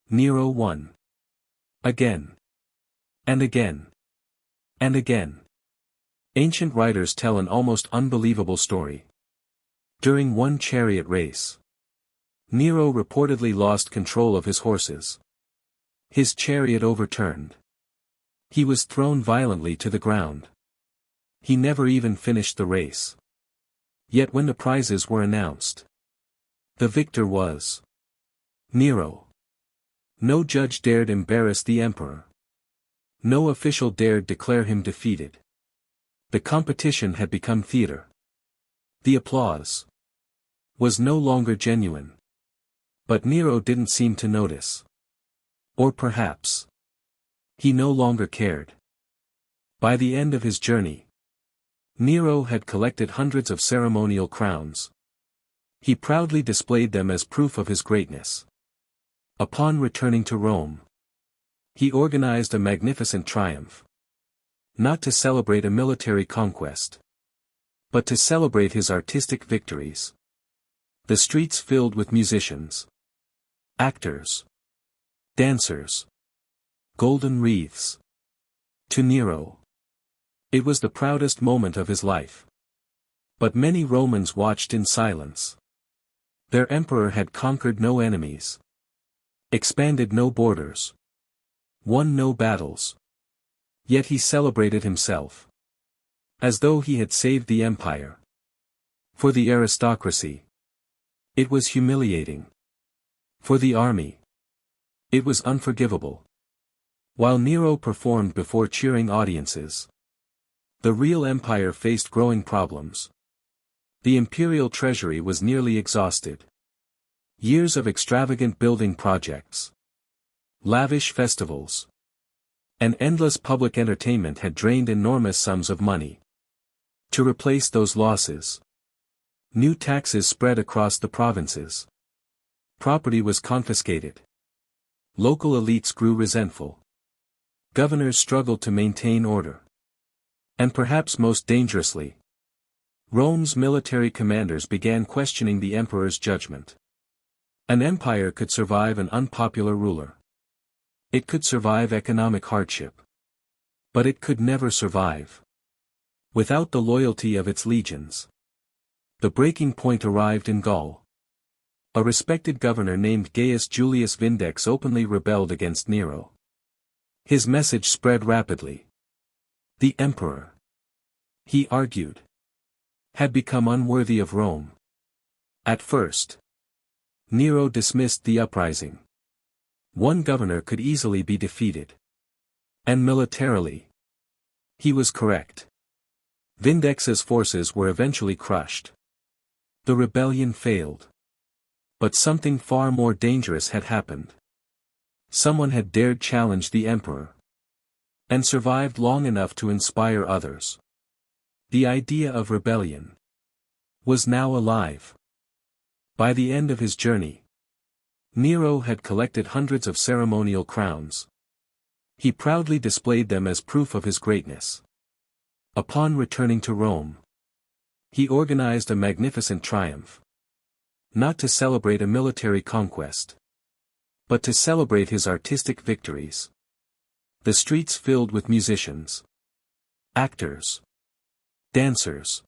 Nero won. Again. And again. And again. Ancient writers tell an almost unbelievable story. During one chariot race, Nero reportedly lost control of his horses. His chariot overturned. He was thrown violently to the ground. He never even finished the race. Yet when the prizes were announced, the victor was Nero. No judge dared embarrass the emperor. No official dared declare him defeated. The competition had become theater. The applause was no longer genuine. But Nero didn't seem to notice. Or perhaps, he no longer cared. By the end of his journey, Nero had collected hundreds of ceremonial crowns. He proudly displayed them as proof of his greatness. Upon returning to Rome, he organized a magnificent triumph. Not to celebrate a military conquest, but to celebrate his artistic victories. The streets filled with musicians, actors, dancers, golden wreaths. To Nero, it was the proudest moment of his life. But many Romans watched in silence. Their emperor had conquered no enemies, expanded no borders, won no battles. Yet he celebrated himself, as though he had saved the empire. For the aristocracy, it was humiliating. For the army, it was unforgivable. While Nero performed before cheering audiences, The real empire faced growing problems. The imperial treasury was nearly exhausted. Years of extravagant building projects, lavish festivals, and endless public entertainment had drained enormous sums of money. To replace those losses, new taxes spread across the provinces. Property was confiscated. Local elites grew resentful. Governors struggled to maintain order. And perhaps most dangerously, Rome's military commanders began questioning the emperor's judgment. An empire could survive an unpopular ruler. It could survive economic hardship. But it could never survive without the loyalty of its legions. The breaking point arrived in Gaul. A respected governor named Gaius Julius Vindex openly rebelled against Nero. His message spread rapidly. The emperor, he argued, had become unworthy of Rome. At first, Nero dismissed the uprising. One governor could easily be defeated. And militarily, he was correct. Vindex's forces were eventually crushed. The rebellion failed. But something far more dangerous had happened. Someone had dared challenge the emperor. And survived long enough to inspire others. The idea of rebellion was now alive. By the end of his journey, Nero had collected hundreds of ceremonial crowns. He proudly displayed them as proof of his greatness. Upon returning to Rome, he organized a magnificent triumph. Not to celebrate a military conquest, but to celebrate his artistic victories. The streets filled with musicians, actors, dancers,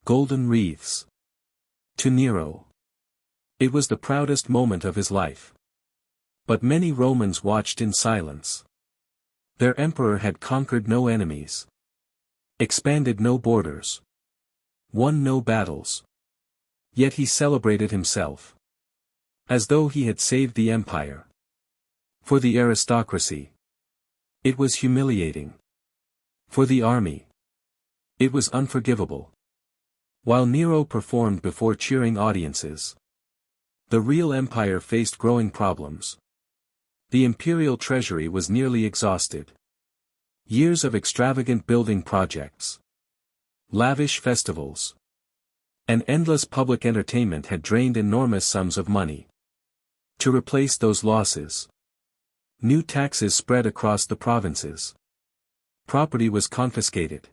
golden wreaths. To Nero, it was the proudest moment of his life. But many Romans watched in silence. Their emperor had conquered no enemies, expanded no borders, won no battles. Yet he celebrated himself, as though he had saved the empire. For the aristocracy, it was humiliating. For the army, it was unforgivable. While Nero performed before cheering audiences, the real empire faced growing problems. The imperial treasury was nearly exhausted. Years of extravagant building projects, lavish festivals, and endless public entertainment had drained enormous sums of money. To replace those losses, new taxes spread across the provinces. Property was confiscated.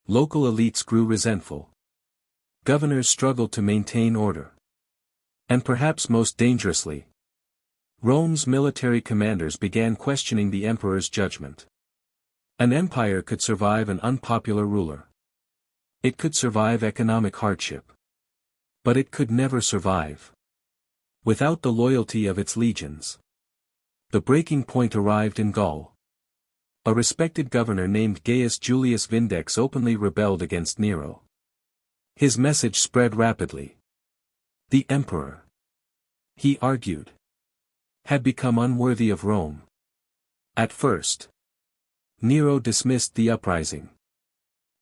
Local elites grew resentful. Governors struggled to maintain order. And perhaps most dangerously, Rome's military commanders began questioning the emperor's judgment. An empire could survive an unpopular ruler. It could survive economic hardship. But it could never survive without the loyalty of its legions. The breaking point arrived in Gaul. A respected governor named Gaius Julius Vindex openly rebelled against Nero. His message spread rapidly. The emperor, he argued, had become unworthy of Rome. At first, Nero dismissed the uprising.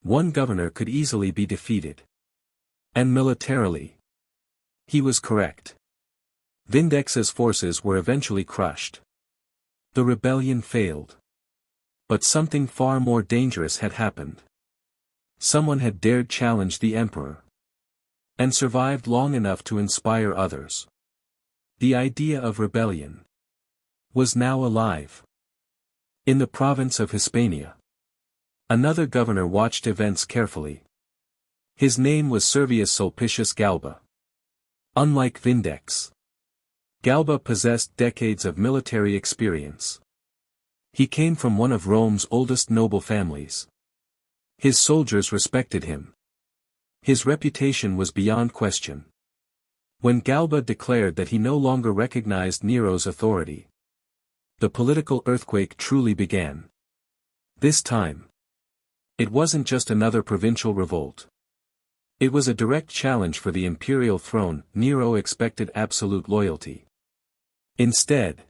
One governor could easily be defeated. And militarily, he was correct. Vindex's forces were eventually crushed. The rebellion failed. But something far more dangerous had happened. Someone had dared challenge the emperor. And survived long enough to inspire others. The idea of rebellion was now alive. In the province of Hispania, another governor watched events carefully. His name was Servius Sulpicius Galba. Unlike Vindex, Galba possessed decades of military experience. He came from one of Rome's oldest noble families. His soldiers respected him. His reputation was beyond question. When Galba declared that he no longer recognized Nero's authority, the political earthquake truly began. This time, it wasn't just another provincial revolt. It was a direct challenge for the imperial throne. Nero expected absolute loyalty. Instead,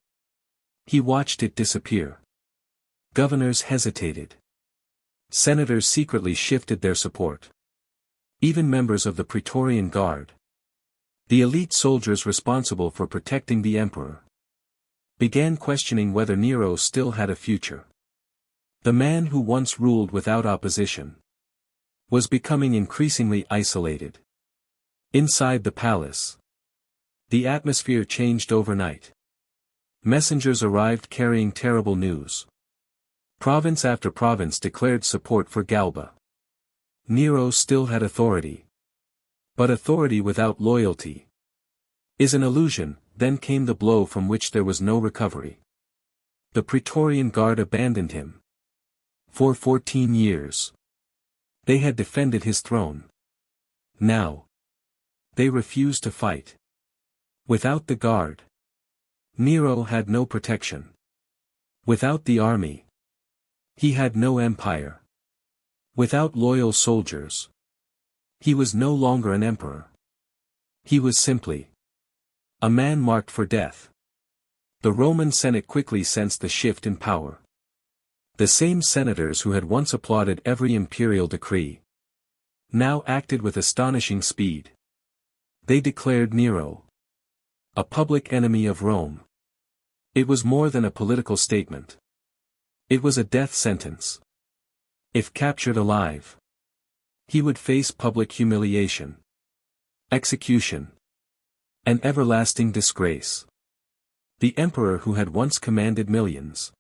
he watched it disappear. Governors hesitated. Senators secretly shifted their support. Even members of the Praetorian Guard, the elite soldiers responsible for protecting the emperor, began questioning whether Nero still had a future. The man who once ruled without opposition was becoming increasingly isolated. Inside the palace, the atmosphere changed overnight. Messengers arrived carrying terrible news. Province after province declared support for Galba. Nero still had authority. But authority without loyalty is an illusion. Then came the blow from which there was no recovery. The Praetorian Guard abandoned him. For 14 years, they had defended his throne. Now, they refused to fight. Without the Guard, Nero had no protection. Without the army, he had no empire. Without loyal soldiers, he was no longer an emperor. He was simply a man marked for death. The Roman Senate quickly sensed the shift in power. The same senators who had once applauded every imperial decree now acted with astonishing speed. They declared Nero a public enemy of Rome. It was more than a political statement. It was a death sentence. If captured alive, he would face public humiliation, execution, and everlasting disgrace. The emperor who had once commanded millions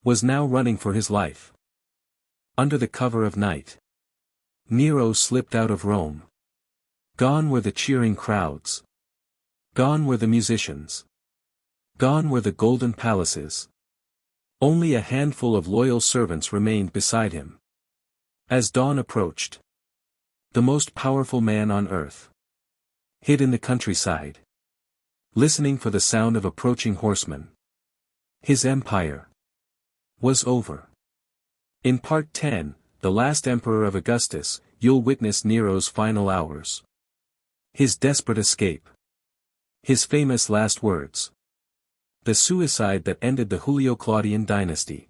was now running for his life. Under the cover of night, Nero slipped out of Rome. Gone were the cheering crowds. Gone were the musicians. Gone were the golden palaces. Only a handful of loyal servants remained beside him. As dawn approached, the most powerful man on earth hid in the countryside, listening for the sound of approaching horsemen. His empire was over. In Part 10, The Last Emperor of Augustus, you'll witness Nero's final hours. His desperate escape. His famous last words. The suicide that ended the Julio-Claudian dynasty.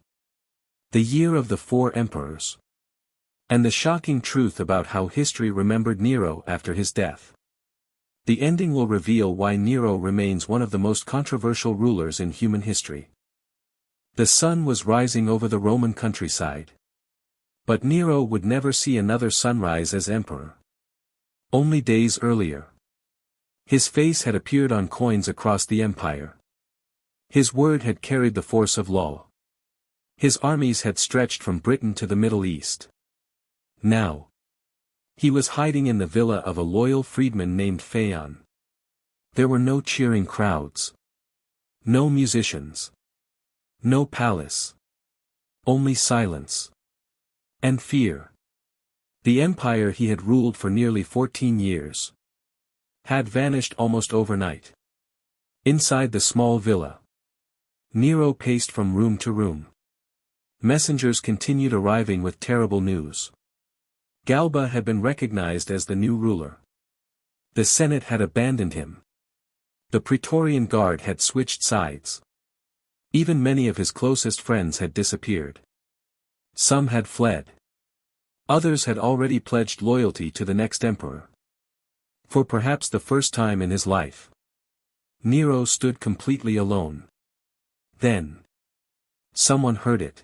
The year of the 4 emperors. And the shocking truth about how history remembered Nero after his death. The ending will reveal why Nero remains one of the most controversial rulers in human history. The sun was rising over the Roman countryside. But Nero would never see another sunrise as emperor. Only days earlier, his face had appeared on coins across the empire. His word had carried the force of law. His armies had stretched from Britain to the Middle East. Now, he was hiding in the villa of a loyal freedman named Phaon. There were no cheering crowds. No musicians. No palace. Only silence. And fear. The empire he had ruled for nearly 14 years had vanished almost overnight. Inside the small villa, Nero paced from room to room. Messengers continued arriving with terrible news. Galba had been recognized as the new ruler. The Senate had abandoned him. The Praetorian Guard had switched sides. Even many of his closest friends had disappeared. Some had fled. Others had already pledged loyalty to the next emperor. For perhaps the first time in his life, Nero stood completely alone. Then, someone heard it.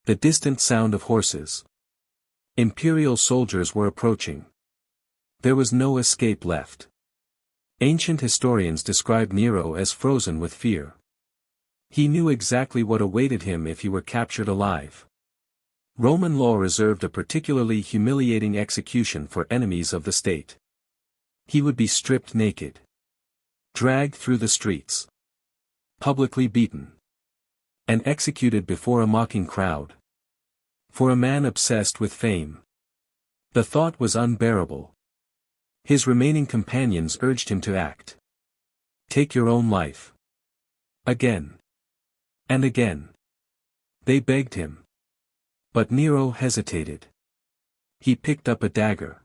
The distant sound of horses. Imperial soldiers were approaching. There was no escape left. Ancient historians describe Nero as frozen with fear. He knew exactly what awaited him if he were captured alive. Roman law reserved a particularly humiliating execution for enemies of the state. He would be stripped naked, dragged through the streets, publicly beaten, and executed before a mocking crowd. For a man obsessed with fame, the thought was unbearable. His remaining companions urged him to act. Take your own life. Again. And again. They begged him. But Nero hesitated. He picked up a dagger.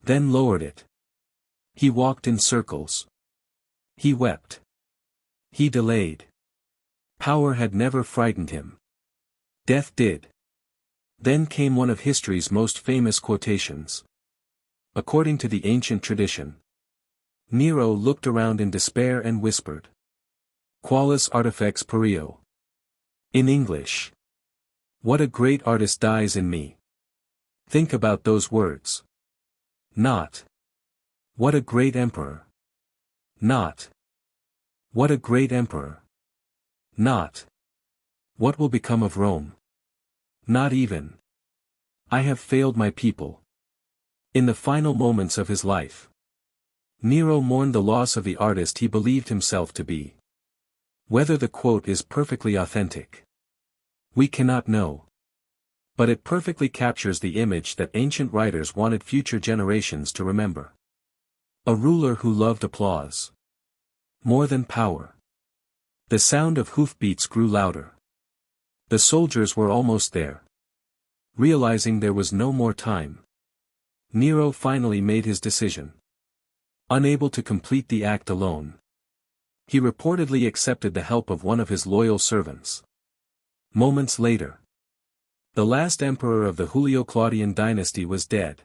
Then lowered it. He walked in circles. He wept. He delayed. Power had never frightened him. Death did. Then came one of history's most famous quotations. According to the ancient tradition, Nero looked around in despair and whispered, "Qualis artifex perio?" In English, "What a great artist dies in me." Think about those words. Not, "What a great emperor." Not, "What a great emperor." Not, "What will become of Rome?" Not even, "I have failed my people." In the final moments of his life, Nero mourned the loss of the artist he believed himself to be. Whether the quote is perfectly authentic, we cannot know. But it perfectly captures the image that ancient writers wanted future generations to remember. A ruler who loved applause more than power. The sound of hoofbeats grew louder. The soldiers were almost there. Realizing there was no more time, Nero finally made his decision. Unable to complete the act alone, he reportedly accepted the help of one of his loyal servants. Moments later, the last emperor of the Julio-Claudian dynasty was dead.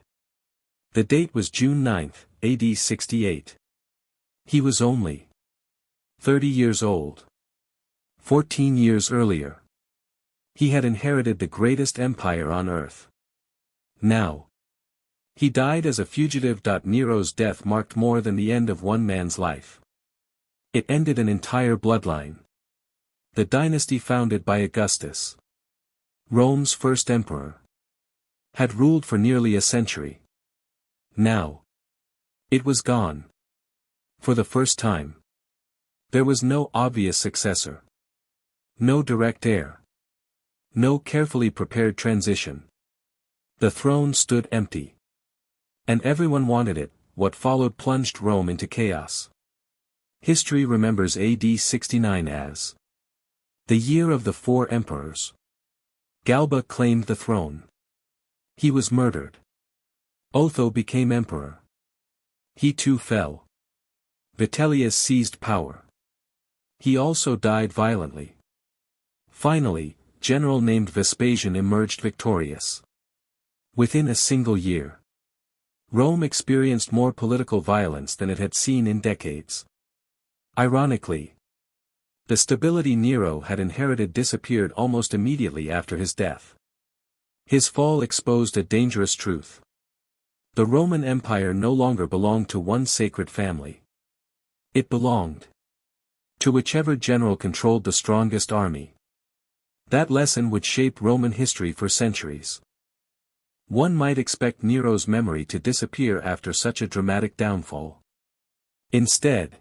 The date was June 9, AD 68. He was only 30 years old. 14 years earlier, he had inherited the greatest empire on earth. Now, he died as a fugitive. Nero's death marked more than the end of one man's life. It ended an entire bloodline. The dynasty founded by Augustus, Rome's first emperor, had ruled for nearly a century. Now, it was gone. For the first time, there was no obvious successor. No direct heir. No carefully prepared transition. The throne stood empty. And everyone wanted it. What followed plunged Rome into chaos. History remembers AD 69 as the year of the four emperors. Galba claimed the throne. He was murdered. Otho became emperor. He too fell. Vitellius seized power. He also died violently. Finally, general named Vespasian emerged victorious. Within a single year, Rome experienced more political violence than it had seen in decades. Ironically, the stability Nero had inherited disappeared almost immediately after his death. His fall exposed a dangerous truth. The Roman Empire no longer belonged to one sacred family. It belonged to whichever general controlled the strongest army. That lesson would shape Roman history for centuries. One might expect Nero's memory to disappear after such a dramatic downfall. Instead,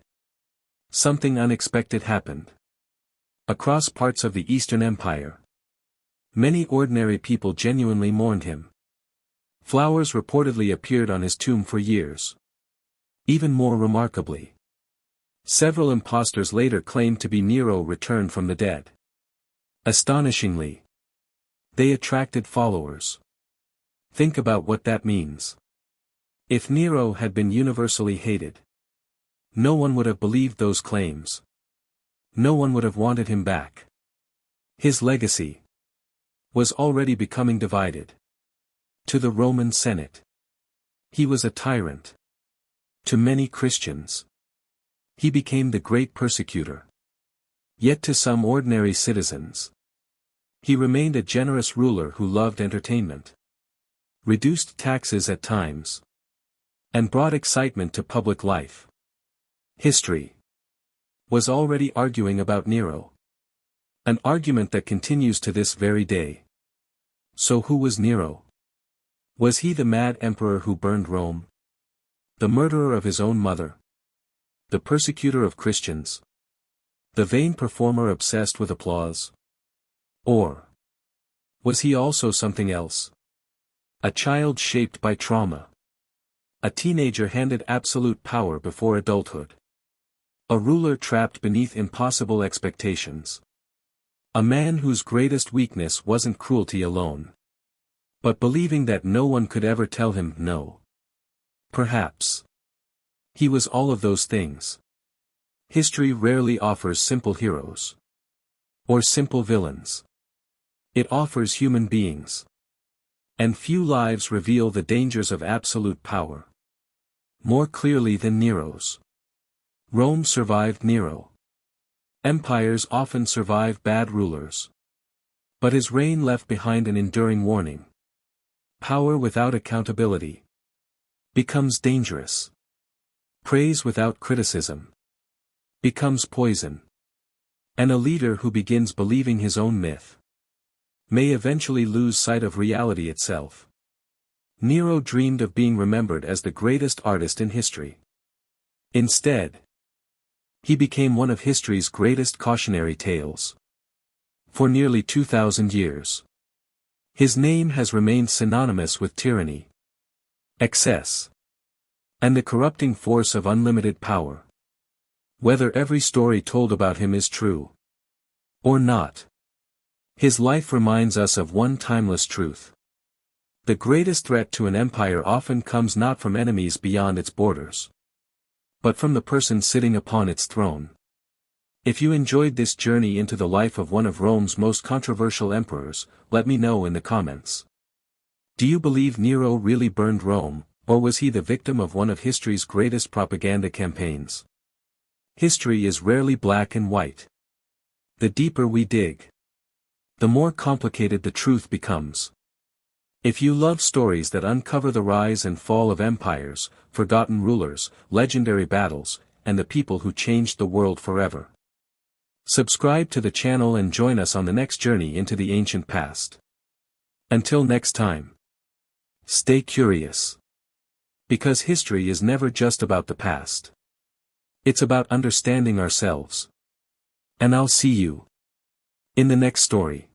something unexpected happened. Across parts of the Eastern Empire, many ordinary people genuinely mourned him. Flowers reportedly appeared on his tomb for years. Even more remarkably, several impostors later claimed to be Nero returned from the dead. Astonishingly, they attracted followers. Think about what that means. If Nero had been universally hated, no one would have believed those claims. No one would have wanted him back. His legacy was already becoming divided. To the Roman Senate, he was a tyrant. To many Christians, he became the great persecutor. Yet to some ordinary citizens, he remained a generous ruler who loved entertainment, reduced taxes at times, and brought excitement to public life. History was already arguing about Nero. An argument that continues to this very day. So who was Nero? Was he the mad emperor who burned Rome? The murderer of his own mother? The persecutor of Christians? The vain performer obsessed with applause? Or was he also something else? A child shaped by trauma. A teenager handed absolute power before adulthood. A ruler trapped beneath impossible expectations. A man whose greatest weakness wasn't cruelty alone, but believing that no one could ever tell him no. Perhaps he was all of those things. History rarely offers simple heroes or simple villains. It offers human beings. And few lives reveal the dangers of absolute power more clearly than Nero's. Rome survived Nero. Empires often survive bad rulers. But his reign left behind an enduring warning. Power without accountability becomes dangerous. Praise without criticism becomes poison. And a leader who begins believing his own myth may eventually lose sight of reality itself. Nero dreamed of being remembered as the greatest artist in history. Instead, he became one of history's greatest cautionary tales. For nearly 2,000 years, his name has remained synonymous with tyranny, excess, and the corrupting force of unlimited power. Whether every story told about him is true or not, his life reminds us of one timeless truth. The greatest threat to an empire often comes not from enemies beyond its borders, but from the person sitting upon its throne. If you enjoyed this journey into the life of one of Rome's most controversial emperors, let me know in the comments. Do you believe Nero really burned Rome, or was he the victim of one of history's greatest propaganda campaigns? History is rarely black and white. The deeper we dig, the more complicated the truth becomes. If you love stories that uncover the rise and fall of empires, forgotten rulers, legendary battles, and the people who changed the world forever, subscribe to the channel and join us on the next journey into the ancient past. Until next time, stay curious. Because history is never just about the past. It's about understanding ourselves. And I'll see you in the next story.